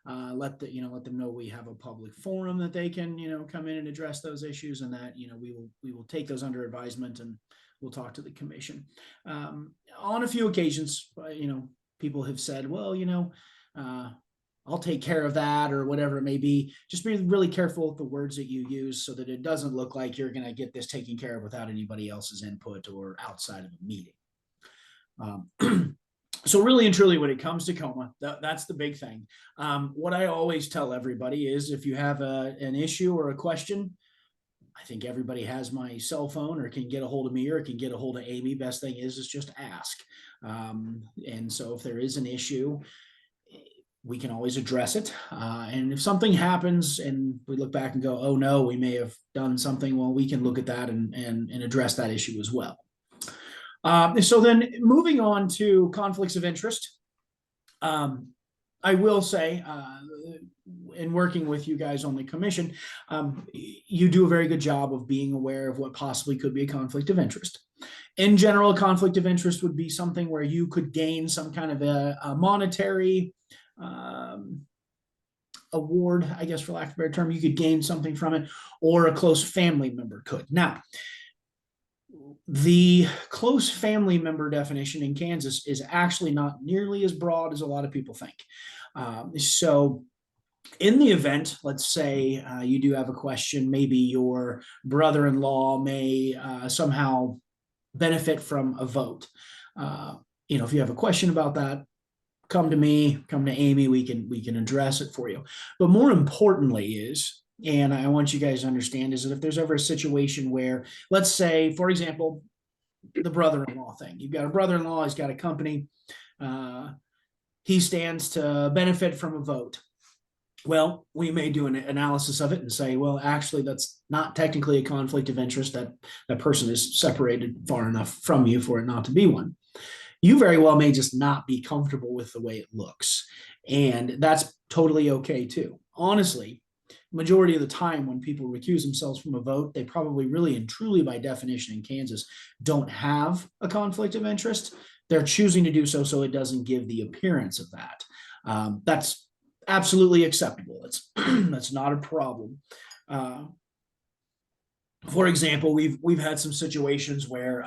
Let them know we have a public forum that they can, come in and address those issues, and that, we will take those under advisement and we'll talk to the commission. On a few occasions, people have said, well, I'll take care of that, or whatever it may be. Just be really careful with the words that you use so that it doesn't look like you're going to get this taken care of without anybody else's input or outside of a meeting. So really and truly, when it comes to COMA, that's the big thing. What I always tell everybody is, if you have an issue or a question, I think everybody has my cell phone or can get a hold of me or can get a hold of Amy. Best thing is just ask. And so if there is an issue, we can always address it. And if something happens and we look back and go, oh no, we may have done something, well, we can look at that and address that issue as well. So then moving on to conflicts of interest, I will say, in working with you guys on the commission, you do a very good job of being aware of what possibly could be a conflict of interest. In general, a conflict of interest would be something where you could gain some kind of a monetary award, I guess, for lack of a better term. You could gain something from it, or a close family member could. Now, the close family member definition in Kansas is actually not nearly as broad as a lot of people think. So in the event, let's say you do have a question, maybe your brother-in-law may somehow benefit from a vote. If you have a question about that, come to me, come to Amy, we can address it for you. But more importantly is, and I want you guys to understand, is that if there's ever a situation where, let's say, for example, the brother-in-law thing, you've got a brother-in-law, he's got a company, he stands to benefit from a vote. Well, we may do an analysis of it and say, well, actually, that's not technically a conflict of interest. That person is separated far enough from you for it not to be one. You very well may just not be comfortable with the way it looks. And that's totally okay too. Honestly, majority of the time when people recuse themselves from a vote, they probably really and truly by definition in Kansas don't have a conflict of interest. They're choosing to do so so it doesn't give the appearance of that. That's absolutely acceptable. That's not a problem. For example, we've had some situations where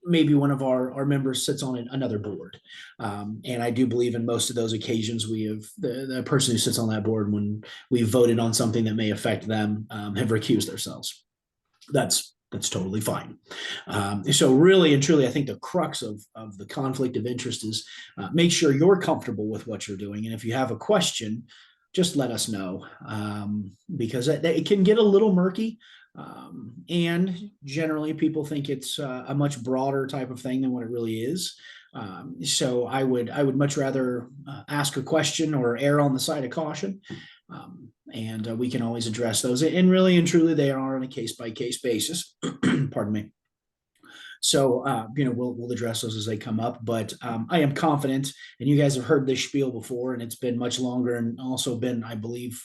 maybe one of our members sits on another board, and I do believe in most of those occasions we have the person who sits on that board, when we voted on something that may affect them, have recused themselves. That's totally fine. So really and truly, I think the crux of the conflict of interest is make sure you're comfortable with what you're doing. And if you have a question, just let us know, because it can get a little murky. And generally people think it's a much broader type of thing than what it really is. So I would much rather ask a question or err on the side of caution. And we can always address those. And really and truly, they are on a case-by-case basis. Pardon me. So, we'll address those as they come up. But I am confident, and you guys have heard this spiel before, and it's been much longer and also been, I believe,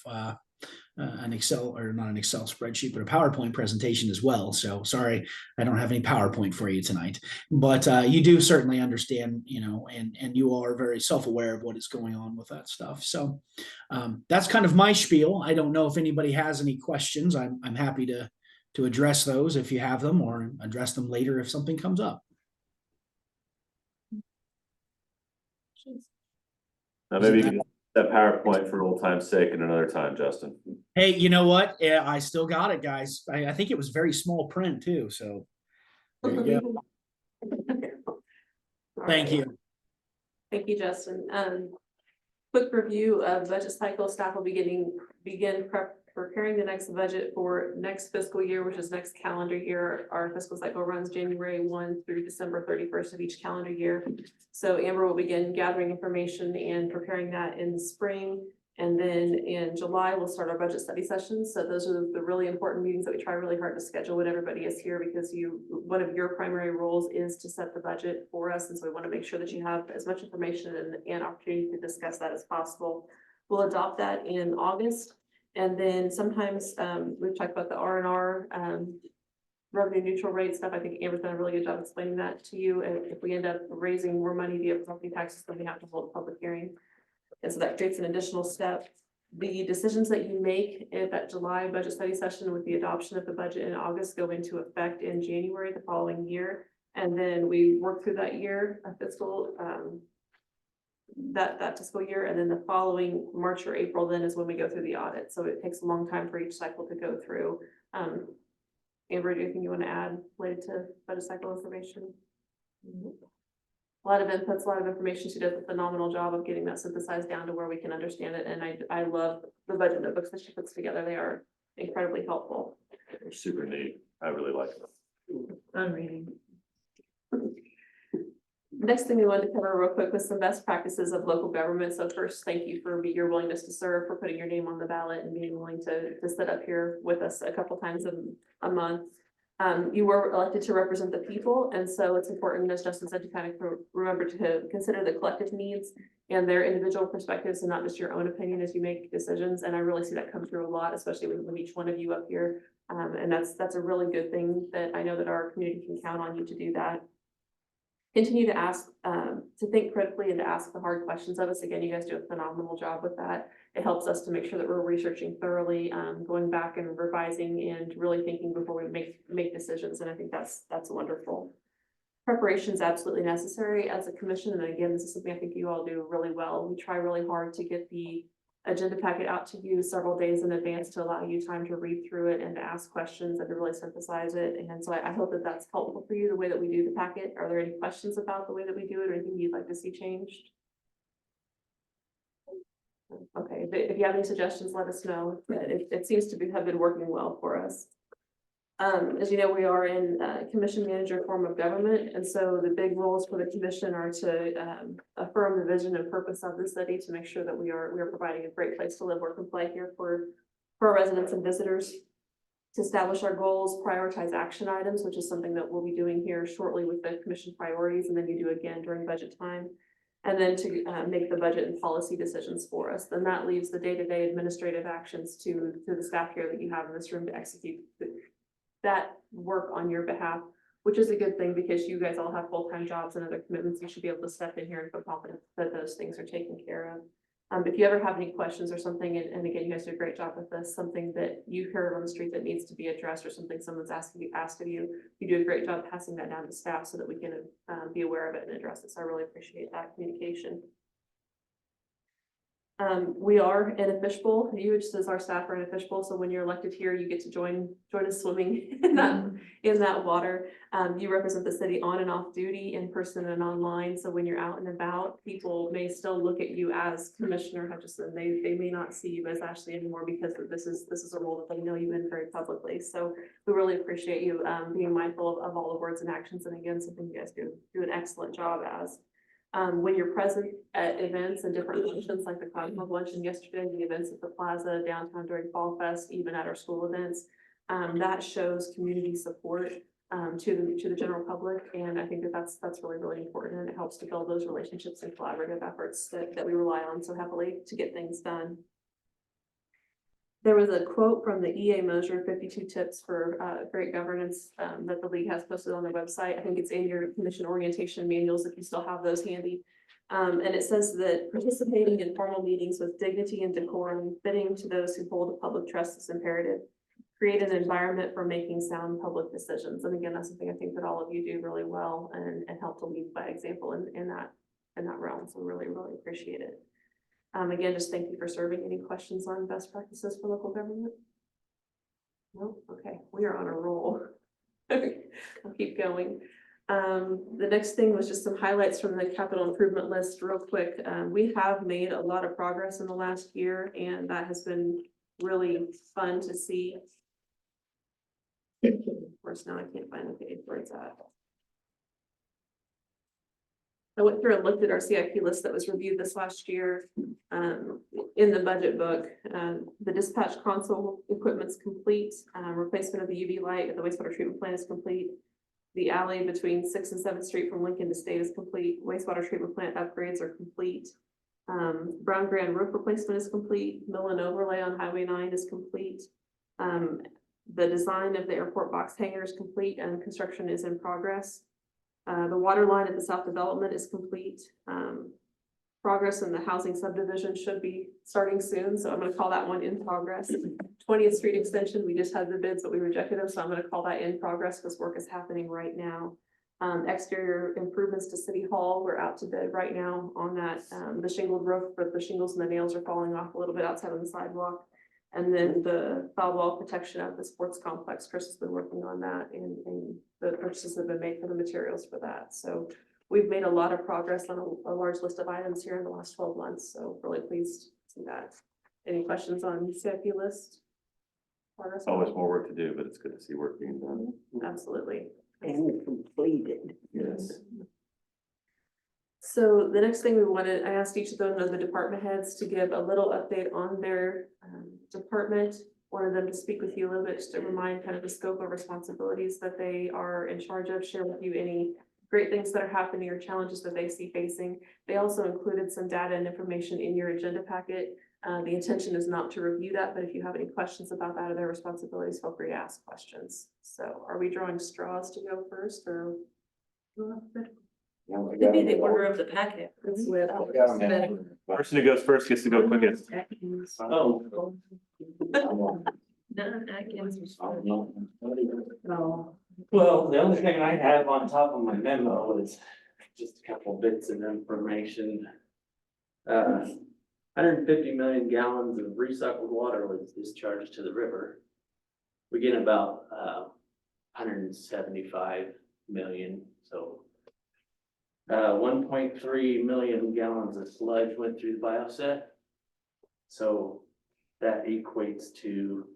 an Excel, or not an Excel spreadsheet, but a PowerPoint presentation as well. So sorry, I don't have any PowerPoint for you tonight, but you do certainly understand, and you are very self-aware of what is going on with that stuff. So that's kind of my spiel. I don't know if anybody has any questions. I'm happy to address those if you have them, or address them later if something comes up. Now, maybe you can that PowerPoint for old time's sake and another time, Justin. Hey, you know what? Yeah, I still got it, guys. I think it was very small print too. So there you go. Thank you. Thank you, Justin. Quick review of budget cycle. Staff will begin preparing the next budget for next fiscal year, which is next calendar year. Our fiscal cycle runs January 1 through December 31st of each calendar year. So Amber will begin gathering information and preparing that in the spring. And then in July, we'll start our budget study sessions. So those are the really important meetings that we try really hard to schedule when everybody is here, because one of your primary roles is to set the budget for us. And so we want to make sure that you have as much information and opportunity to discuss that as possible. We'll adopt that in August. And then sometimes we've talked about the R&R revenue neutral rate stuff. I think Amber's done a really good job explaining that to you. And if we end up raising more money via property taxes, then we have to hold a public hearing. And so that creates an additional step. The decisions that you make at that July budget study session with the adoption of the budget in August go into effect in January the following year. And then we work through that year, a fiscal that fiscal year, and then the following March or April then is when we go through the audit. So it takes a long time for each cycle to go through. Amber, do you think you want to add related to budget cycle information? A lot of inputs, a lot of information. She does a phenomenal job of getting that synthesized down to where we can understand it. And I love the budget notebooks that she puts together. They are incredibly helpful. They're super neat. I really like them. I'm reading. Next thing we wanted to cover real quick was some best practices of local government. So first, thank you for your willingness to serve, for putting your name on the ballot and being willing to sit up here with us a couple times a month. You were elected to represent the people. And so it's important, as Justin said, to kind of remember to consider the collective needs and their individual perspectives and not just your own opinion as you make decisions. And I really see that come through a lot, especially with each one of you up here And that's a really good thing that I know that our community can count on you to do that. Continue to ask, to think critically and to ask the hard questions of us. Again, you guys do a phenomenal job with that. It helps us to make sure that we're researching thoroughly, going back and revising and really thinking before we make decisions. And I think that's wonderful. Preparation is absolutely necessary as a commission. And again, this is something I think you all do really well. We try really hard to get the agenda packet out to you several days in advance to allow you time to read through it and to ask questions and to really synthesize it. And so I hope that that's helpful for you, the way that we do the packet. Are there any questions about the way that we do it or anything you'd like to see changed? Okay, if you have any suggestions, let us know. It seems to have been working well for us. As you know, we are in commission manager form of government, and so the big roles for the commission are to affirm the vision and purpose of the city, to make sure that we are providing a great place to live, work, and play here for our residents and visitors. To establish our goals, prioritize action items, which is something that we'll be doing here shortly with the commission priorities, and then you do again during budget time. And then to make the budget and policy decisions for us. Then that leaves the day-to-day administrative actions to the staff here that you have in this room to execute that work on your behalf, which is a good thing because you guys all have full-time jobs and other commitments. You should be able to step in here and feel confident that those things are taken care of. If you ever have any questions or something, and again, you guys do a great job with this, something that you heard on the street that needs to be addressed or something someone's asked of you, you do a great job passing that down to staff so that we can be aware of it and address it. So I really appreciate that communication. We are in a fishbowl. You just as our staff are in a fishbowl. So when you're elected here, you get to join us swimming in that water. You represent the city on and off duty, in person and online. So when you're out and about, people may still look at you as Commissioner Hutchison. They may not see you as Ashley anymore because this is a role that they know you in very publicly. So we really appreciate you being mindful of all the words and actions. And again, something you guys do an excellent job as. When you're present at events and different functions like the Cloud Club luncheon yesterday, the events at the plaza, downtown during Fall Fest, even at our school events, that shows community support to the general public. And I think that's really, really important. And it helps to build those relationships and collaborative efforts that we rely on so heavily to get things done. There was a quote from the EA Mosier 52 tips for great governance that the league has posted on their website. I think it's in your commission orientation manuals if you still have those handy. And it says that participating in formal meetings with dignity and decorum fitting to those who hold a public trust is imperative. Create an environment for making sound public decisions. And again, that's something I think that all of you do really well and help to lead by example in that realm. So really, really appreciate it. Again, just thank you for serving. Any questions on best practices for local government? No? Okay, we are on a roll. I'll keep going. The next thing was just some highlights from the capital improvement list real quick. We have made a lot of progress in the last year, and that has been really fun to see. Of course, now I can't find the page where it's at. I went through and looked at our CIP list that was reviewed this last year in the budget book. The dispatch console equipment's complete. Replacement of the UV light at the wastewater treatment plant is complete. The alley between 6th and 7th Street from Lincoln to State is complete. Wastewater treatment plant upgrades are complete. Brown Grand roof replacement is complete. Mill and overlay on Highway 9 is complete. The design of the airport box hangar is complete and construction is in progress. The water line at the South Development is complete. Progress in the housing subdivision should be starting soon, so I'm going to call that one in progress. 20th Street extension, we just had the bids, but we rejected them, so I'm going to call that in progress because work is happening right now. Exterior improvements to City Hall, we're out to bid right now on that. The shingled roof, but the shingles and the nails are falling off a little bit outside on the sidewalk. And then the foul wall protection of the sports complex, Chris has been working on that, and the purchases have been made for the materials for that. So we've made a lot of progress on a large list of items here in the last 12 months. So really pleased to see that. Any questions on CIP list? Always more work to do, but it's good to see work being done. Absolutely. And completed. Yes. So the next thing we wanted, I asked each of the department heads to give a little update on their department. Wanted them to speak with you a little bit, just to remind kind of the scope of responsibilities that they are in charge of, share with you any great things that are happening or challenges that they see facing. They also included some data and information in your agenda packet The intention is not to review that, but if you have any questions about that or their responsibilities, feel free to ask questions. So are we drawing straws to go first or? It'd be the order of the packet. It's with. Person who goes first gets to go quickest. Oh. No, Atkins. No. Well, the only thing I have on top of my memo is just a couple bits of information. 150 million gallons of recycled water was discharged to the river. We get about 175 million, so 1.3 million gallons of sludge went through the bioset. So that equates to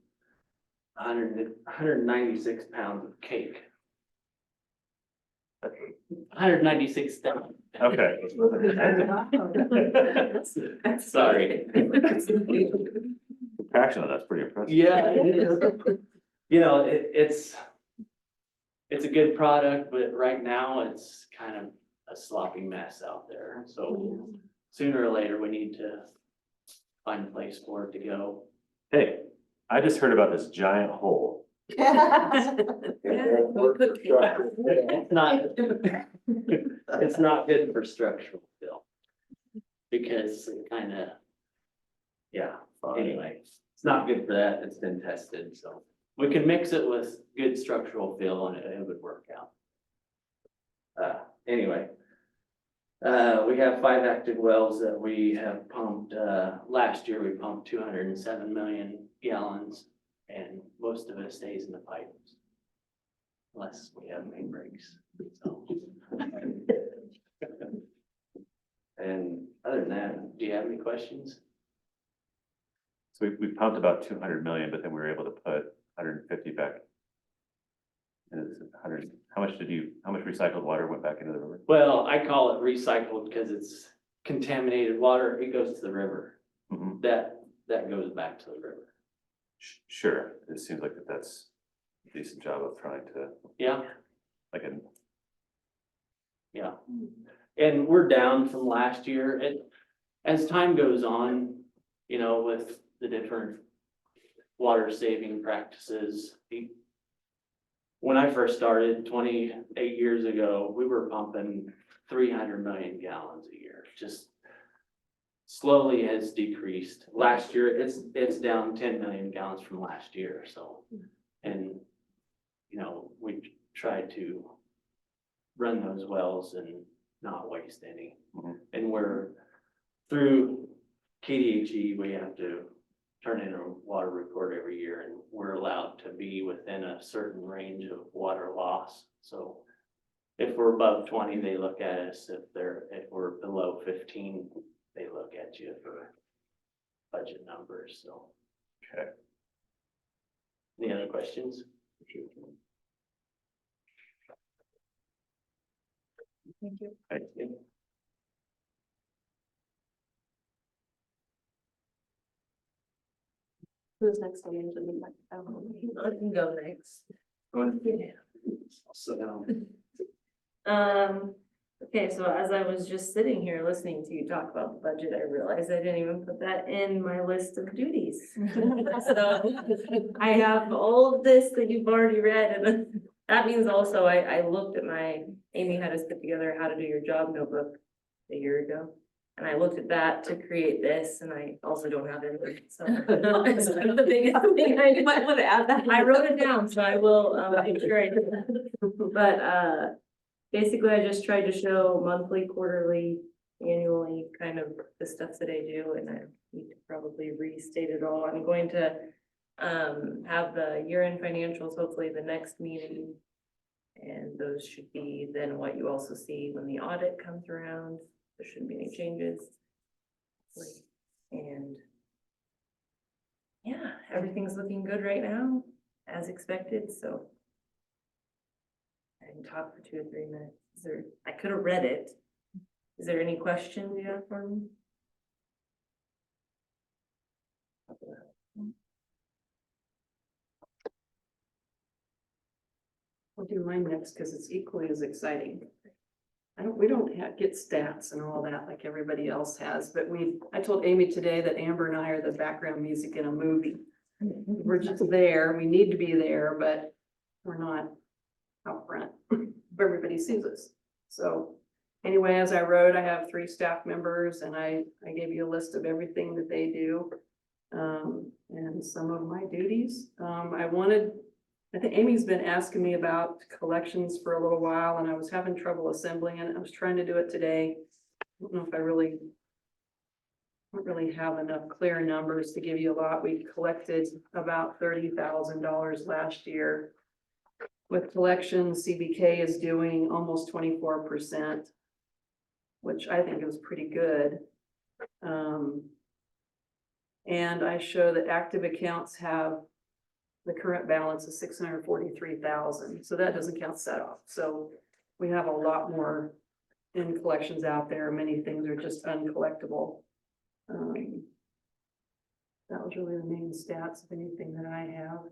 196 pounds of cake. 196,000. Okay. Sorry. Fraction of that's pretty impressive. Yeah, it is. You know, it's a good product, but right now it's kind of a sloppy mess out there. So sooner or later, we need to find a place for it to go. Hey, I just heard about this giant hole. It's not good for structural fill. Because it kind of, yeah, anyway, it's not good for that. It's been tested, so. We can mix it with good structural fill and it would work out. Anyway. We have 5 active wells that we have pumped. Last year, we pumped 207 million gallons and most of it stays in the pipes. Unless we have main breaks, so. And other than that, do you have any questions? So we pumped about 200 million, but then we were able to put 150 back. And it's 100, how much recycled water went back into the river? Well, I call it recycled because it's contaminated water. It goes to the river. Mhm. That goes back to the river. Sure, it seems like that's a decent job of trying to, Yeah, like, yeah. And we're down from last year. As time goes on, you know, with the different water saving practices. When I first started 28 years ago, we were pumping 300 million gallons a year, just slowly has decreased. Last year, it's down 10 million gallons from last year, so. And, you know, we tried to run those wells and not waste any. Mhm. And we're through KDHE, we have to turn in a water report every year and we're allowed to be within a certain range of water loss. So if we're above 20, they look at us. If we're below 15, they look at you for budget numbers, so. okay. Any other questions? Thank you. Thank you. Who's next on the agenda? I can go next. I'll sit down. Okay, so as I was just sitting here listening to you talk about the budget, I realized I didn't even put that in my list of duties. So I have all of this that you've already read, and that means also I looked at Amy had us put together how to do your job notebook a year ago. And I looked at that to create this, and I also don't have it, so. It's the biggest thing I might want to add that. I wrote it down, so I will, make sure I do that. But, basically, I just tried to show monthly, quarterly, annually, kind of the stuff that I do, and I need to probably restate it all. I'm going to, have the year-end financials, hopefully the next meeting. And those should be then what you also see when the audit comes around. There shouldn't be any changes. And yeah, everything's looking good right now, as expected, so. I can talk for 2 or 3 minutes. I could have read it. Is there any questions you have for me? I'll do mine next because it's equally as exciting. we don't get stats and all that like everybody else has, but I told Amy today that Amber and I are the background music in a movie. We're just there, we need to be there, but we're not out front. Everybody sees us. So anyway, as I wrote, I have 3 staff members and I gave you a list of everything that they do. And some of my duties. I think Amy's been asking me about collections for a little while and I was having trouble assembling it. I was trying to do it today. I don't know if I don't really have enough clear numbers to give you a lot. We collected about $30,000 last year. With collections, CBK is doing almost 24%, which I think is pretty good. And I show that active accounts have the current balance of 643,000. So that doesn't count set off. So we have a lot more in collections out there. Many things are just uncollectible. That was really the main stats of anything that I have.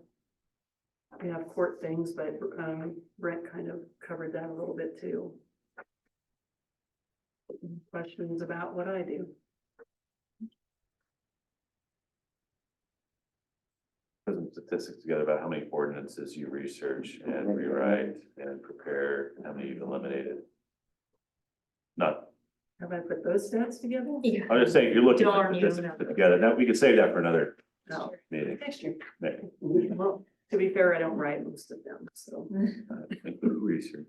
We have court things, but Brent kind of covered that a little bit too. Questions about what I do? Put some statistics together about how many ordinances you research and rewrite and prepare, how many you've eliminated. Not, Have I put those stats together? Yeah. I'm just saying, if you're looking Darn for you. statistics put together, now we could save that for another No. meeting. Next year. Maybe. Well, to be fair, I don't write most of them, so. Research.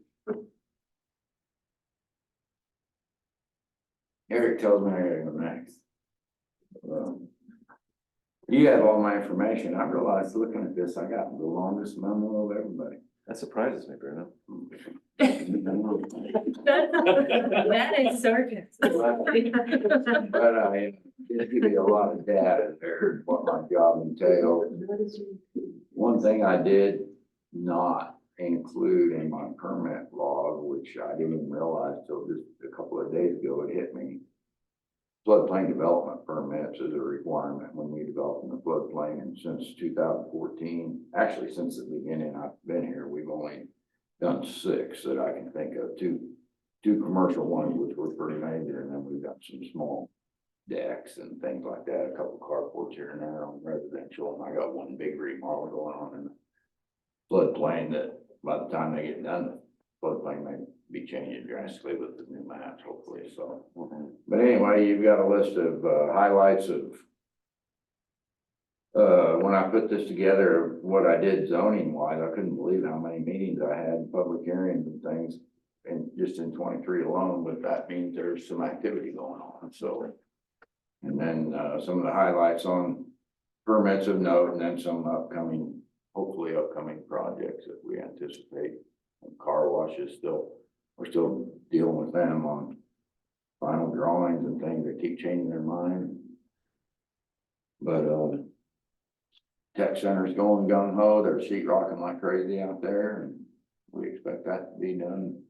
Eric tells me I gotta go next. You have all my information. I realized looking at this, I got the longest memo of everybody. That surprises me, Bruno. That is sarcasm. But I did give you a lot of data there, what my job entails. One thing I did not include in my permit log, which I didn't even realize till just a couple of days ago, it hit me. Floodplain development permits is a requirement when we develop in the floodplain, and since 2014, actually since the beginning I've been here, we've only done 6 that I can think of. Two commercial ones, which were pretty major, and then we've got some small decks and things like that, a couple carports here and there on residential, and I got one big remodel going on in the floodplain that by the time they get done, the floodplain may be changing drastically with the new maps, hopefully, so. But anyway, you've got a list of highlights of when I put this together, what I did zoning wise. I couldn't believe how many meetings I had, public hearings and things, and just in 23 alone, but that means there's some activity going on, so. And then some of the highlights on permits of note, and then some upcoming, hopefully upcoming projects that we anticipate. And car washes we're still dealing with them on final drawings and things. They keep changing their mind. But tech center's going gung ho. They're sheet rocking like crazy out there, and we expect that to be done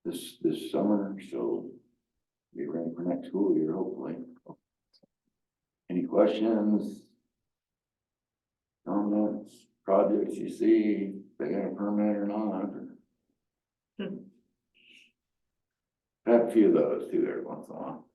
this summer, so be ready for next school year, hopefully. Any questions? Comments, projects you see, they got a permit or not? I have a few of those too every once in a while.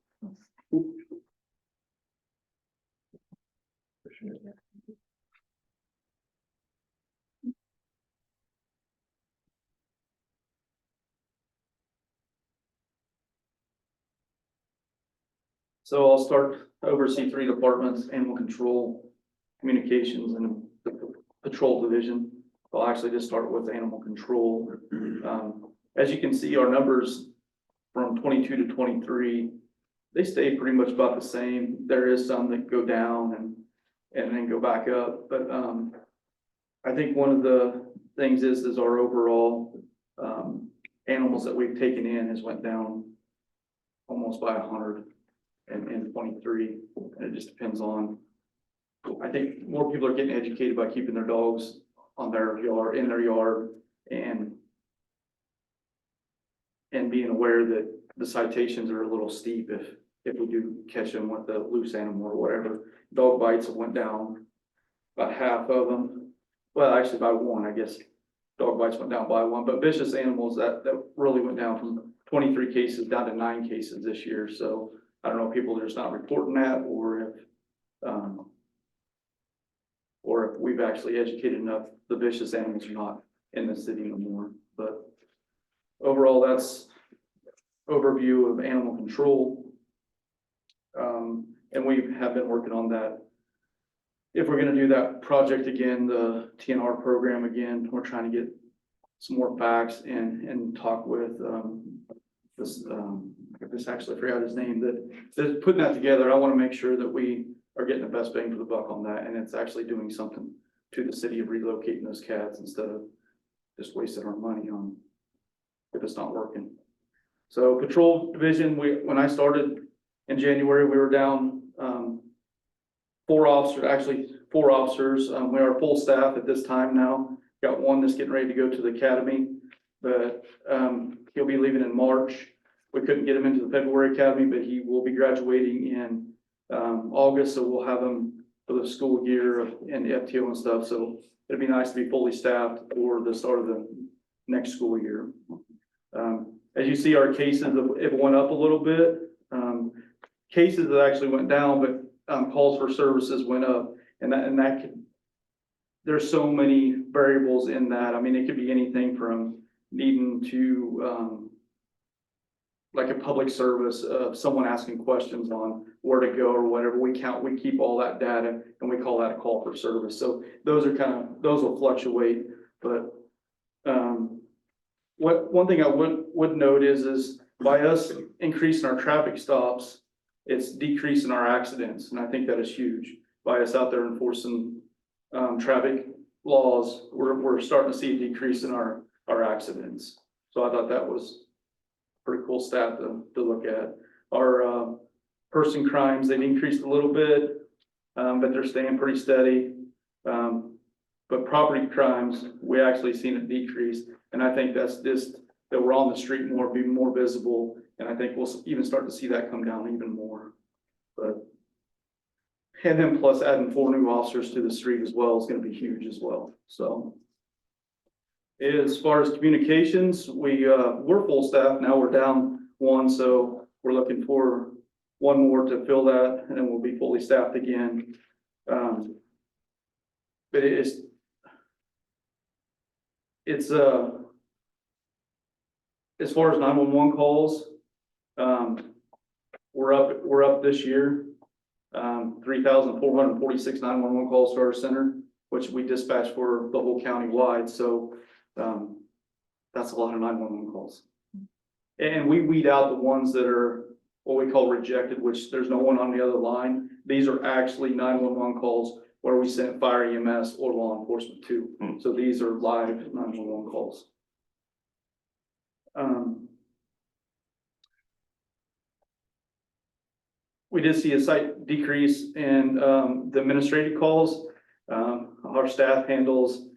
So I'll start oversee 3 departments: animal control, communications, and the patrol division. I'll actually just start with animal control. As you can see, our numbers from 22 to 23, they stay pretty much about the same. There is some that go down and then go back up. But I think one of the things is our overall animals that we've taken in has went down almost by 100 in 23. And it just depends on, I think more people are getting educated by keeping their dogs on their yard, in their yard, and being aware that the citations are a little steep if we do catch them with a loose animal or whatever. Dog bites have went down about half of them. Well, actually about 1, I guess. dog bites went down by 1, but vicious animals, that really went down from 23 cases down to 9 cases this year. So I don't know if people are just not reporting that, or if we've actually educated enough, the vicious animals are not in the city anymore. But overall, that's overview of animal control. And we have been working on that. If we're gonna do that project again, the TNR program again, we're trying to get some more facts and talk with, I just actually forgot his name, that putting that together. I wanna make sure that we are getting the best bang for the buck on that, and it's actually doing something to the city of relocating those cats instead of just wasting our money on if it's not working. So patrol division, when I started in January, we were down, 4 officers. We are full staff at this time now. Got one that's getting ready to go to the academy, but, he'll be leaving in March. We couldn't get him into the February academy, but he will be graduating in, August, so we'll have him for the school year and the FTO and stuff. So it'd be nice to be fully staffed for the start of the next school year. As you see, our cases have went up a little bit. Cases that actually went down, but calls for services went up, and that could, there's so many variables in that. I mean, it could be anything from needing to like a public service of someone asking questions on where to go or whatever. We keep all that data, and we call that a call for service. So those will fluctuate, but one thing I would note is by us increasing our traffic stops, it's decreasing our accidents, and I think that is huge. By us out there enforcing traffic laws, we're starting to see a decrease in our accidents. So I thought that was pretty cool stat to look at. Our person crimes, they've increased a little bit, but they're staying pretty steady. But property crimes, we actually seen a decrease, and I think that's just that we're on the street more, be more visible, and I think we'll even start to see that come down even more. But and then plus adding 4 new officers to the street as well is going to be huge as well. So as far as communications, we're full staff now. We're down 1, so we're looking for 1 more to fill that, and then we'll be fully staffed again. But it's as far as 911 calls, we're up this year, 3,446 911 calls to our center, which we dispatch for the whole county wide. So that's a lot of 911 calls. And we weed out the ones that are what we call rejected, which there's no one on the other line. These are actually 911 calls where we sent fire, EMS, or law enforcement to. So these are live 911 calls. We did see a slight decrease in the administrative calls. Our staff handles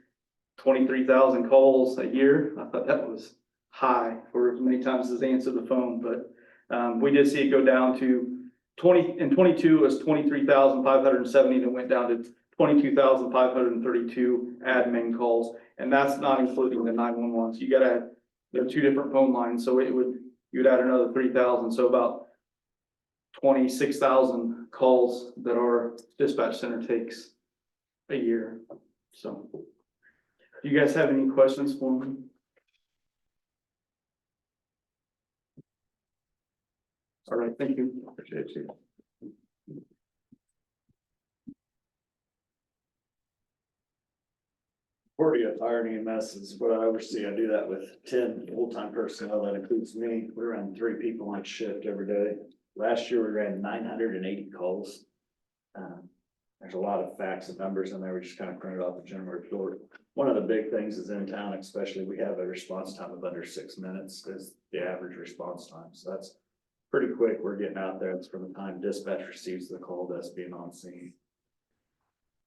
23,000 calls a year. I thought that was high for as many times as they answered the phone, but we did see it go down to 22 was 23,570, and it went down to 22,532 admin calls, and that's not including the 911s. You gotta add, there are 2 different phone lines, so you'd add another 3,000, so about 26,000 calls that our dispatch center takes a year. So, do you guys have any questions for me? All right, thank you. Appreciate you. Concordia Fire and EMS is what I oversee. I do that with 10 full-time personnel. That includes me. We run 3 people on shift every day. Last year, we ran 980 calls. There's a lot of facts and numbers in there. We just kind of printed off the general report. One of the big things is in town, especially, we have a response time of under 6 minutes is the average response time. So that's pretty quick. We're getting out there. It's from the time dispatch receives the call to us being on scene.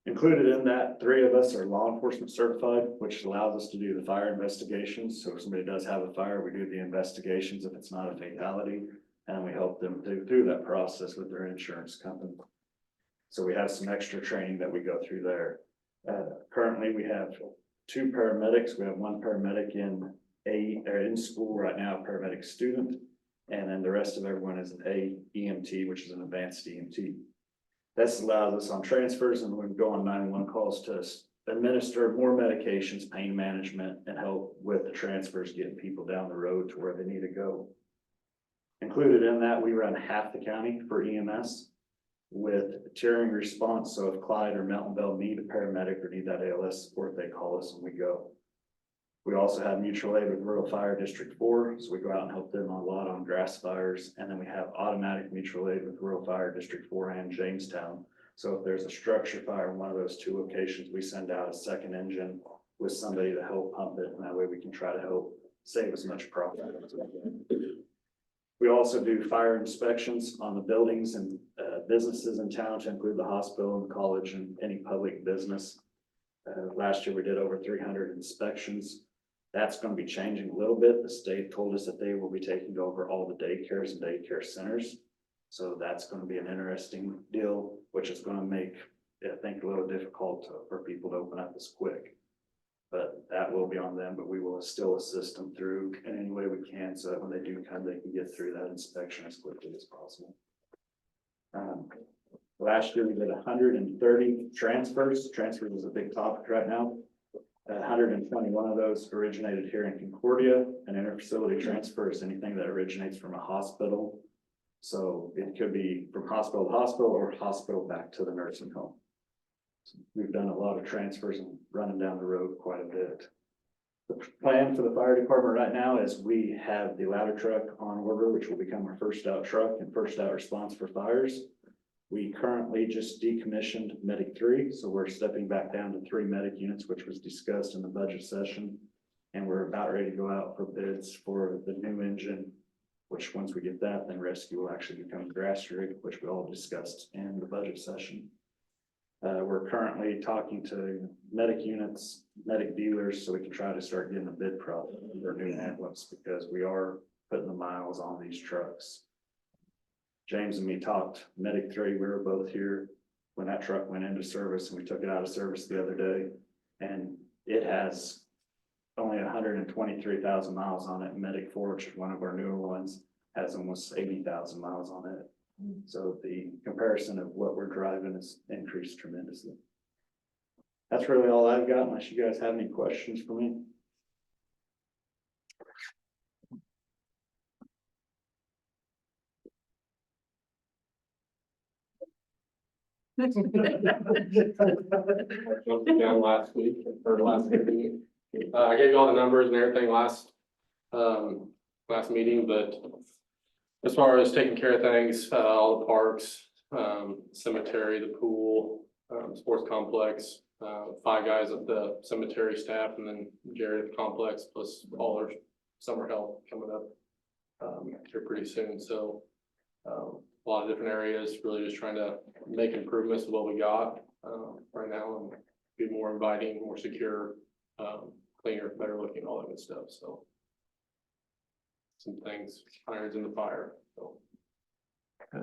Included in that, 3 of us are law enforcement certified, which allows us to do the fire investigations. So if somebody does have a fire, we do the investigations if it's not a fatality, and we help them through that process with their insurance company. So we have some extra training that we go through there. Currently, we have 2 paramedics. We have 1 paramedic in school right now, paramedic student. And then the rest of everyone is an AEMT, which is an advanced EMT. This allows us on transfers and we go on 911 calls to administer more medications, pain management, and help with the transfers, getting people down the road to where they need to go. Included in that, we run half the county for EMS with tiering response. So if Clyde or Mountainville need a paramedic or need that ALS support, they call us and we go. We also have mutual aid with Rural Fire District 4, so we go out and help them a lot on grass fires. And then we have automatic mutual aid with Rural Fire District 4 and Jamestown. So if there's a structure fire in one of those 2 locations, we send out a second engine with somebody to help pump it, and that way we can try to help save as much profit as we can. We also do fire inspections on the buildings and businesses in town, to include the hospital and college and any public business. Last year we did over 300 inspections. That's going to be changing a little bit. The state told us that they will be taking over all the daycares and daycare centers. So that's going to be an interesting deal, which is going to make, I think, a little difficult for people to open up this quick. But that will be on them, but we will still assist them through in any way we can, so that when they do come, they can get through that inspection as quickly as possible. Last year we did 130 transfers. Transfers is a big topic right now. 121 of those originated here in Concordia. An interfacility transfer is anything that originates from a hospital. So it could be from hospital to hospital or hospital back to the nursing home. So we've done a lot of transfers and running down the road quite a bit. The plan for the fire department right now is we have the ladder truck on order, which will become our first out truck and first out response for fires. We currently just decommissioned Medic 3, so we're stepping back down to 3 medic units, which was discussed in the budget session. And we're about ready to go out for bids for the new engine, which once we get that, then rescue will actually become grass rig, which we all discussed in the budget session. We're currently talking to medic units, medic dealers, so we can try to start getting a bid process for new ambulance, because we are putting the miles on these trucks. James and me talked Medic 3, we were both here when that truck went into service, and we took it out of service the other day, and it has only 123,000 miles on it. Medic 4, which is one of our newer ones, has almost 80,000 miles on it. So the comparison of what we're driving has increased tremendously. That's really all I've got, unless you guys have any questions for me. Jumped down last week or last meeting. I gave you all the numbers and everything last meeting, but as far as taking care of things, all the parks, cemetery, the pool, sports complex, 5 guys at the cemetery staff, and then Jared at the complex, plus all our summer help coming up here pretty soon. So a lot of different areas, really just trying to make improvements to what we got right now and be more inviting, more secure, cleaner, better looking, all that good stuff. So some things, irons in the fire. So. All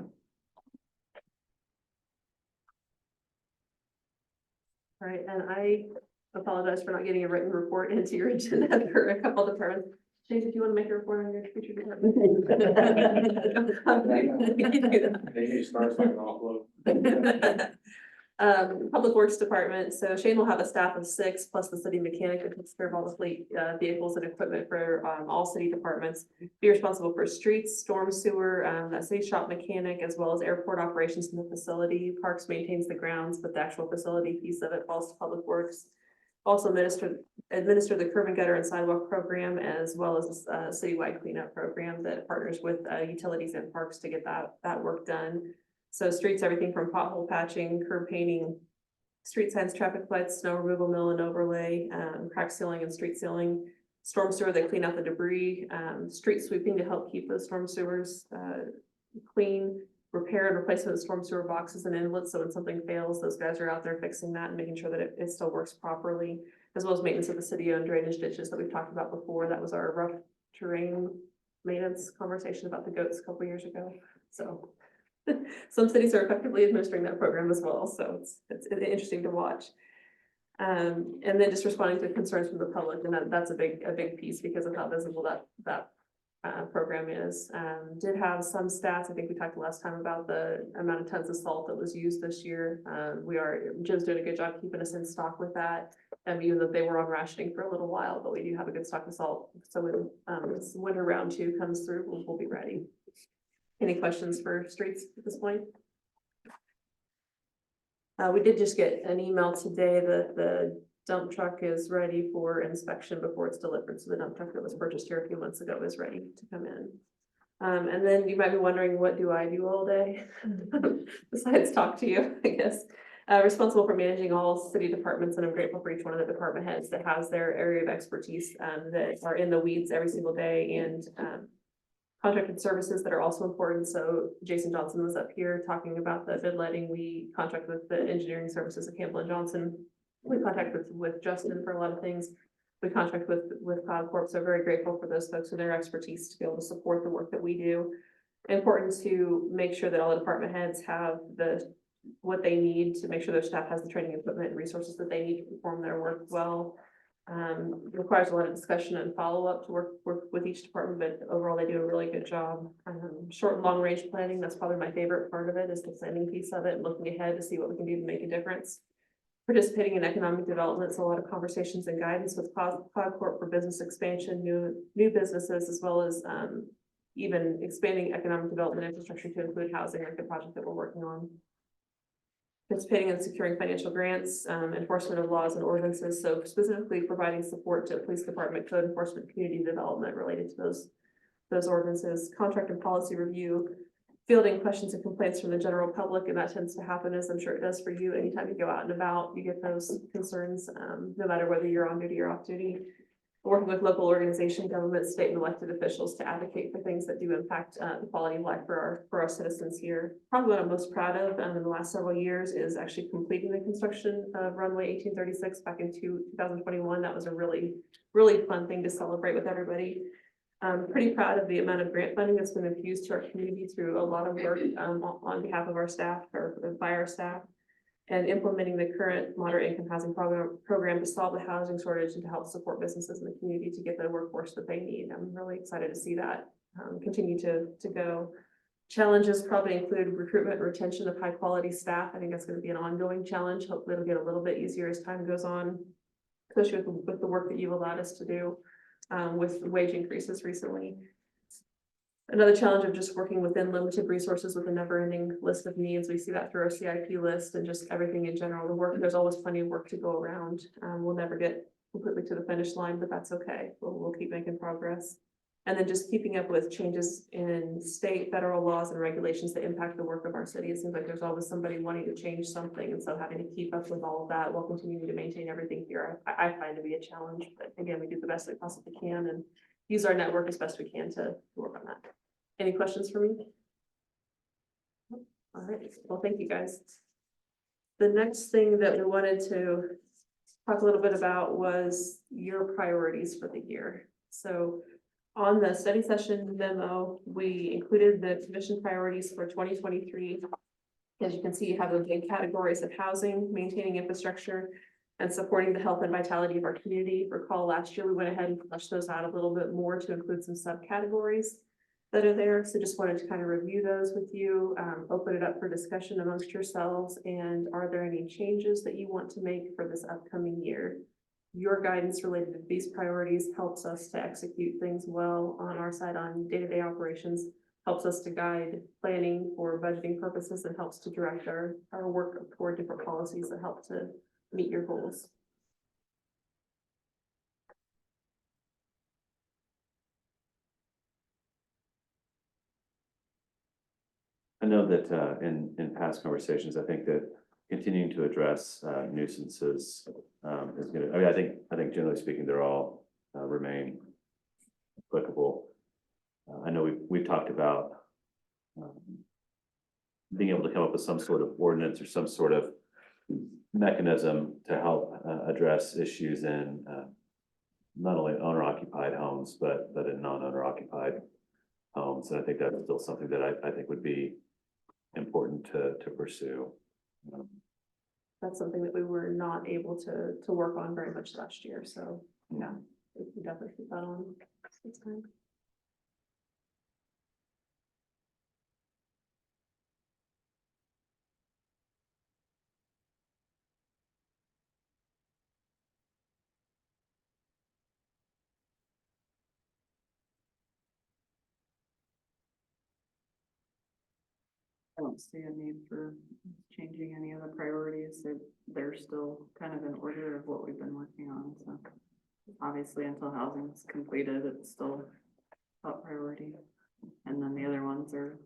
right, and I apologize for not getting a written report into your agenda for a couple of departments. Chase, if you want to make a report on your future department. Public Works Department, so Shane will have a staff of 6 plus the city mechanic that takes care of all the fleet vehicles and equipment for all city departments. Be responsible for streets, storm sewer, a city shop mechanic, as well as airport operations in the facility. Parks maintains the grounds, but the actual facility piece of it falls to Public Works. Also administer the curb and gutter and sidewalk program, as well as a citywide cleanup program that partners with utilities and parks to get that work done. So streets, everything from pothole patching, curb painting, street signs, traffic lights, snow removal, mill and overlay, crack sealing and street sealing, storm sewer, they clean out the debris, street sweeping to help keep those storm sewers clean, repair and replacement of storm sewer boxes and inlets. So when something fails, those guys are out there fixing that and making sure that it still works properly, as well as maintenance of the city-owned drainage ditches that we've talked about before. That was our rough terrain maintenance conversation about the goats a couple years ago. So some cities are effectively administering that program as well. So it's interesting to watch. And then just responding to concerns from the public, and that's a big piece because of how visible that program is. Did have some stats, I think we talked last time about the amount of tons of salt that was used this year. Jim's doing a good job keeping us in stock with that. Even though they were on rationing for a little while, but we do have a good stock of salt. So when this winter round 2 comes through, we'll be ready. Any questions for streets at this point? We did just get an email today that the dump truck is ready for inspection before it's delivered. So the dump truck that was purchased here a few months ago is ready to come in. And then you might be wondering, what do I do all day? Besides talk to you, I guess. Responsible for managing all city departments, and I'm grateful for each one of the department heads that has their area of expertise that are in the weeds every single day, and contracted services that are also important. So Jason Johnson was up here talking about the bid letting. We contract with the engineering services of Campbell and Johnson. We contract with Justin for a lot of things. We contract with Cloud Corp. So very grateful for those folks and their expertise to be able to support the work that we do. Important to make sure that all the department heads have what they need to make sure their staff has the training, equipment, and resources that they need to perform their work well. Requires a lot of discussion and follow-up to work with each department, but overall they do a really good job. Short and long range planning, that's probably my favorite part of it, is the planning piece of it, looking ahead to see what we can do to make a difference. Participating in economic development, so a lot of conversations and guidance with Cloud Corp for business expansion, new businesses, as well as even expanding economic development infrastructure to include housing, like the project that we're working on. Participating in securing financial grants, enforcement of laws and ordinances, so specifically providing support to police department, code enforcement, community development related to those ordinances, contract and policy review, fielding questions and complaints from the general public, and that tends to happen, as I'm sure it does for you. Anytime you go out and about, you get those concerns, no matter whether you're on duty or off duty. Working with local organization, government, state, and elected officials to advocate for things that do impact the quality of life for our citizens here. Probably what I'm most proud of in the last several years is actually completing the construction of runway 1836 back in 2021. That was a really, really fun thing to celebrate with everybody. I'm pretty proud of the amount of grant funding that's been infused to our community through a lot of work on behalf of our staff, or by our staff, and implementing the current moderate income housing program to solve the housing shortage and to help support businesses in the community to get the workforce that they need. I'm really excited to see that continue to go. Challenges probably include recruitment and retention of high quality staff. I think that's going to be an ongoing challenge. Hopefully it'll get a little bit easier as time goes on, especially with the work that you've allowed us to do with wage increases recently. Another challenge of just working within limited resources with a never-ending list of needs. We see that through our CIP list and just everything in general. There's always plenty of work to go around. We'll never get completely to the finish line, but that's okay. We'll keep making progress. And then just keeping up with changes in state, federal laws and regulations that impact the work of our city. It seems like there's always somebody wanting to change something, and so having to keep up with all of that while continuing to maintain everything here, I find to be a challenge. But again, we do the best we possibly can and use our network as best we can to work on that. Any questions for me? All right, well, thank you guys. The next thing that we wanted to talk a little bit about was your priorities for the year. So on the study session memo, we included the commission priorities for 2023. As you can see, you have the big categories of housing, maintaining infrastructure, and supporting the health and vitality of our community. Recall last year, we went ahead and fleshed those out a little bit more to include some subcategories that are there. So just wanted to kind of review those with you, open it up for discussion amongst yourselves. And are there any changes that you want to make for this upcoming year? Your guidance related to these priorities helps us to execute things well on our side on day-to-day operations, helps us to guide planning for budgeting purposes, and helps to direct our work toward different policies that help to meet your goals. I know that in past conversations, I think that continuing to address nuisances is gonna, I mean, I think generally speaking, they're all remain applicable. I know we've talked about being able to come up with some sort of ordinance or some sort of mechanism to help address issues in not only owner occupied homes, but in non-owner occupied homes. And I think that's still something that I think would be important to pursue. that's something that we were not able to work on very much last year, so, yeah, we can definitely keep that on. It's time. I don't see a need for changing any of the priorities. They're still kind of in order of what we've been working on, so. Obviously, until housing is completed, it's still top priority. And then the other ones are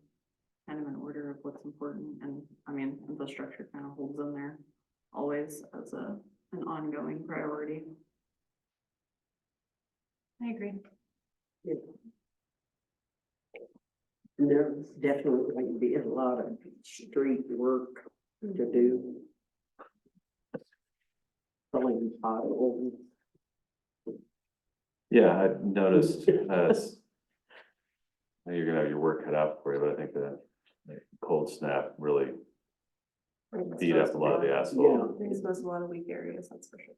kind of in order of what's important, and I mean, infrastructure kind of holds in there always as an ongoing priority. I agree. And there's definitely going to be a lot of street work to do. Filling potholes. Yeah, I've noticed, you're gonna have your work cut out for you, but I think the cold snap really beat up a lot of the asphalt. There's a lot of weak areas, that's for sure.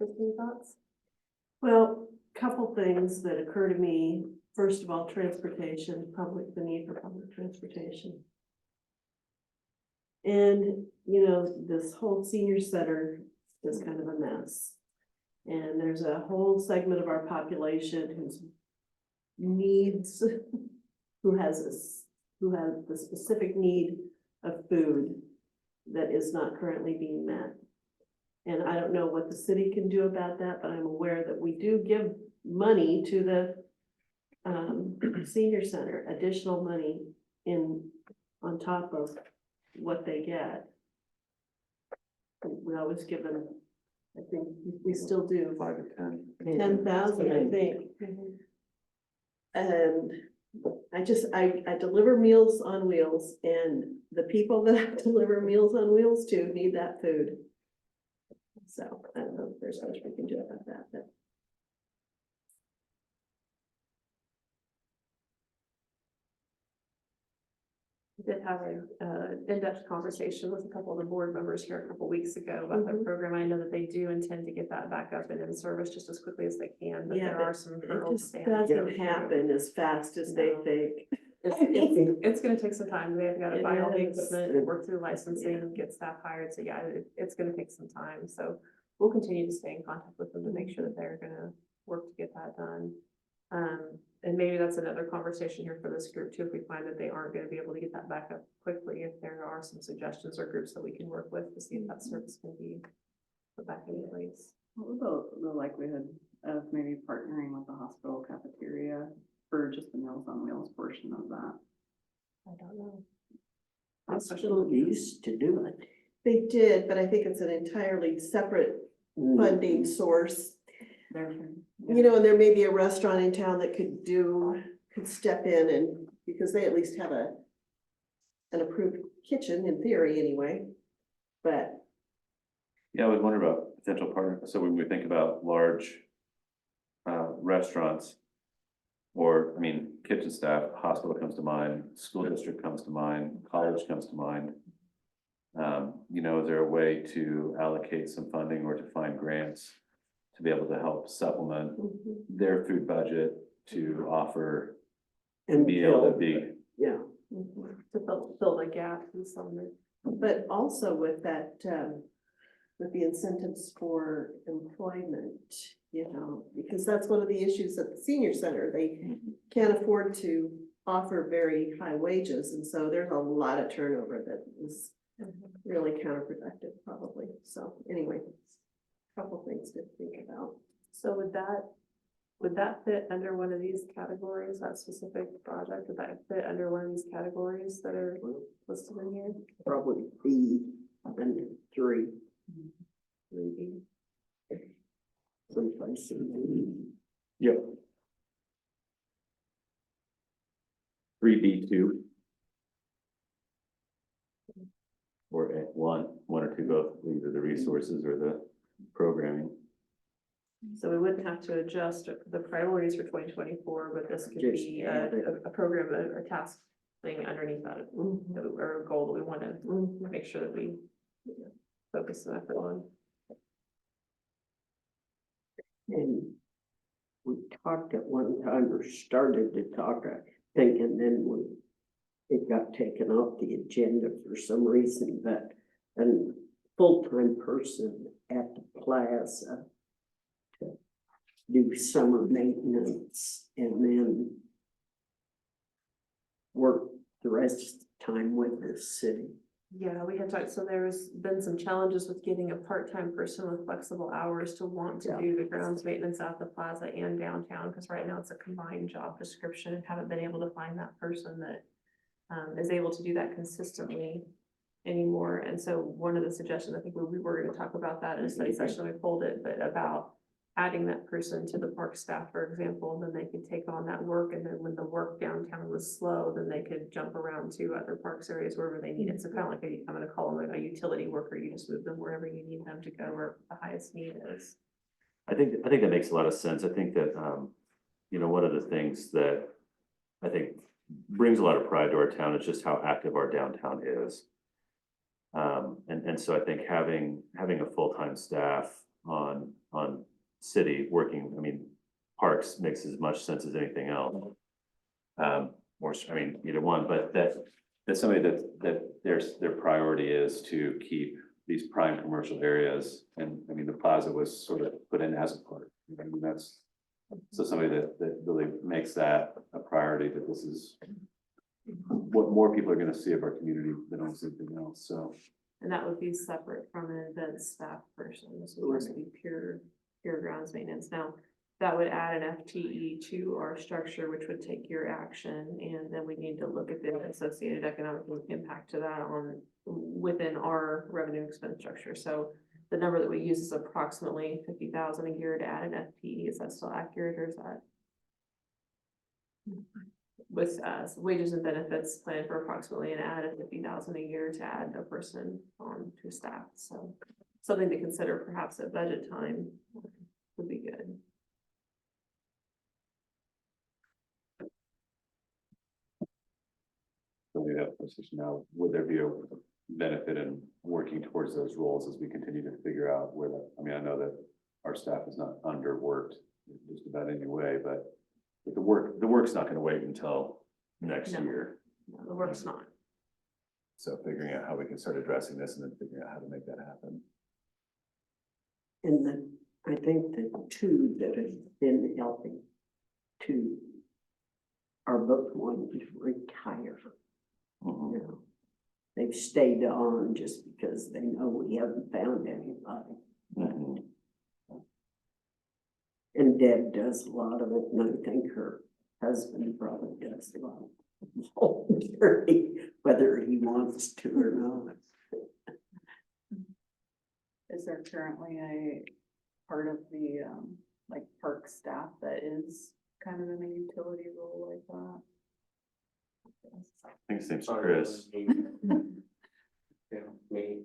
Any thoughts? Well, couple things that occur to me. First of all, transportation, the need for public transportation. And, you know, this whole senior center is kind of a mess. And there's a whole segment of our population whose needs, who has the specific need of food that is not currently being met. And I don't know what the city can do about that, but I'm aware that we do give money to the senior center, additional money on top of what they get. We always give them, I think we still do. 5 to 10. 10,000, I think. And I deliver Meals on Wheels, and the people that I deliver Meals on Wheels to need that food. So I don't know if there's much we can do about that, but. We did have an in-depth conversation with a couple of the board members here a couple weeks ago about the program. I know that they do intend to get that back up and in service just as quickly as they can, but Yeah, there but are some It hurdles. just they have to go doesn't through. happen as fast as they No. think. It's gonna take some time. They've got to It buy all the is. equipment, work through licensing, get staff hired. So yeah, it's gonna take some time. So we'll continue to stay in contact with them to make sure that they're gonna work to get that done. And maybe that's another conversation here for this group too, if we find that they aren't gonna be able to get that back up quickly, if there are some suggestions or groups that we can work with to see if that service can be put back into place. What was the likelihood of maybe partnering with the hospital cafeteria for just the Meals on Wheels portion of that? I don't know. Hospital used to do it. They did, but I think it's an entirely separate funding source. You know, and there may be a restaurant in town that could step in and, because they at least have an approved kitchen in theory anyway, but. Yeah, I would wonder about potential partners. So when we think about large restaurants, or, I mean, kitchen staff, hospital comes to mind, school district comes to mind, college comes to mind. You know, is there a way to allocate some funding or to find grants to be able to help supplement their food budget to offer And be able to fill, be, yeah. To fill the gap in some. But also with that, with the incentives for employment, you know, because that's one of the issues at the senior center. They can't afford to offer very high wages, and so there's a lot of turnover that is really counterproductive probably. So anyway, a couple things to think about. So would that fit under one of these categories, that specific project? Would that fit under one of these categories that are listed in here? Probably B and 3. 3B. Someplace in B. yep. 3B2. Or one or two, both, either the resources or the programming. So we wouldn't have to adjust the priorities for 2024, but this could Just be add it. a program or task thing underneath that, or a goal that we want to make sure that we focus on effort on. And we talked at one time, or started to talk, I think, and then it got taken off the agenda for some reason, but a full-time person at the plaza to do summer maintenance and then work the rest of the time with the city. Yeah, we had talked, so there's been some challenges with getting a part-time person with flexible hours to want to do the grounds maintenance at the plaza and downtown, because right now it's a combined job description, and haven't been able to find that person that is able to do that consistently anymore. And so one of the suggestions, I think we were gonna talk about that in a study session, we pulled it, but about adding that person to the park staff, for example, then they could take on that work, and then when the work downtown was slow, then they could jump around to other parks areas wherever they need it. So kind of like I'm gonna call them a utility worker, you just move them wherever you need them to go, where the highest need is. I think that makes a lot of sense. I think that, one of the things that I think brings a lot of pride to our town is just how active our downtown is. And so I think having a full-time staff on city working, parks makes as much sense as anything else. Either one, but that's somebody that their priority is to keep these prime commercial areas. And the plaza was sort of put in as a part. That's, so somebody that really makes that a priority, that this is what more people are gonna see of our community than almost anything else, so. And that would be separate from an event staff person. This would just be pure grounds maintenance. Now, that would add an FTE to our structure, which would take your action, and then we need to look at the associated economic impact to that within our revenue expense structure. So the number that we use is approximately 50,000 a year to add an FTE. Is that still accurate, or is that? With wages and benefits planned for approximately an add of 50,000 a year to add a person on to staff. So something to consider perhaps at budget time would be good. So we have a position now, would there be a benefit in working towards those roles as we continue to figure out where I know that our staff is not underworked just about any way, but the work's not gonna wait until next year. No, the work's not. So figuring out how we can start addressing this and then figuring out how to make that happen. And I think the two that have been helping are both wanting to retire. They've stayed on just because they know we haven't found anybody. And Deb does a lot of it, and I think her husband probably does a lot of it, whether he wants to or not. Is there currently a part of the, park staff that is kind of in a utility role like that? I think his name's Chris. Yeah, me.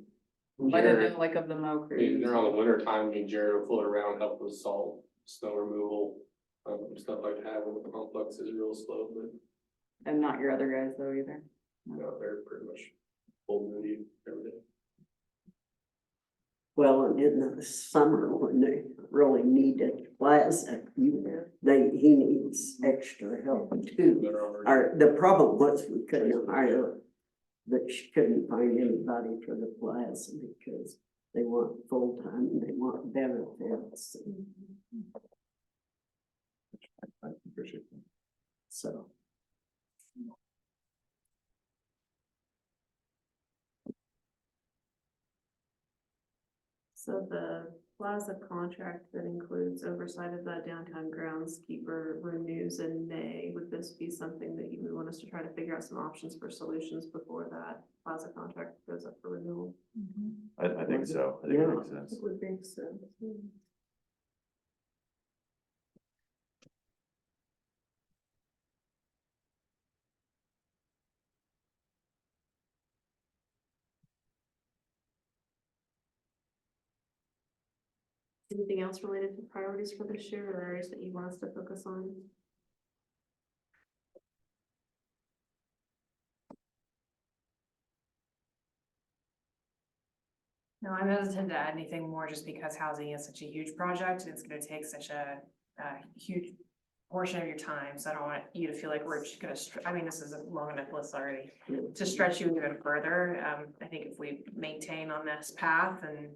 I didn't know, of the mow crews. During the winter time, me and Jared will float around, help with salt, snow removal, stuff like that, when the complex is real slow, but. And not your other guys though either? No, they're pretty much full duty every day. Well, and in the summer when they really needed plaza, he needs extra help too. The problem was we couldn't hire, that she couldn't find anybody for the plaza because they want full-time and they want benefits. I appreciate that. So. So the plaza contract that includes oversight of that downtown groundskeeper renews in May. Would this be something that you would want us to try to figure out some options for solutions before that plaza contract goes up for renewal? I think so. I think it makes sense. It would make sense. Anything else related to priorities for this year or areas that you want us to focus on? No, I'm hesitant to add anything more just because housing is such a huge project and it's gonna take such a huge portion of your time. So I don't want you to feel like we're just gonna, I mean, this is a long enough list already to stretch you even further. I think if we maintain on this path and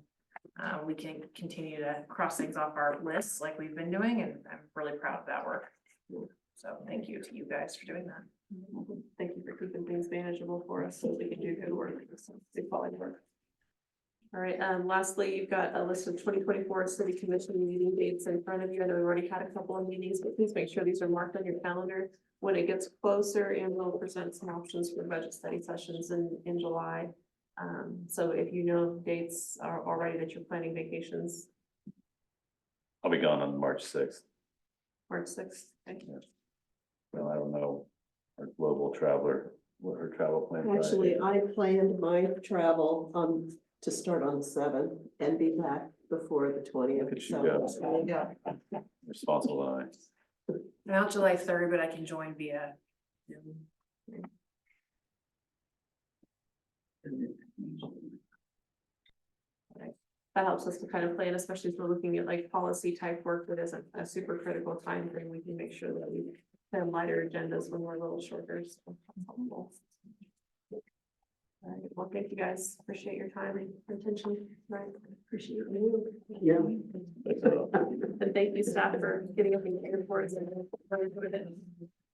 we can continue to cross things off our lists like we've been doing, and I'm really proud of that work. So thank you to you guys for doing that. Thank you for keeping things manageable for us so we can do good work. So, good quality work. All right, lastly, you've got a list of 2024 city commission meeting dates in front of you. I know we've already had a couple of meetings, but please make sure these are marked on your calendar when it gets closer, and we'll present some options for budget study sessions in July. So if you know dates are already that you're planning vacations, I'll be gone on March 6th. March 6th. Thank you. Well, I don't know, our global traveler, what her travel plans are. Actually, I planned my travel to start on the 7th and be back before the 20th. Look at you go. So, yeah. Responsible than I. Not July 3rd, but I can join via Zoom. That helps us to kind of plan, especially if we're looking at like policy type work that isn't a super critical time frame. We can make sure that we have lighter agendas when we're a little shorter. So that's helpful. All right, well, thank you guys. Appreciate your time and attention. Right, appreciate you. Yeah. And thank you, staff, for getting up in the reports and running through it.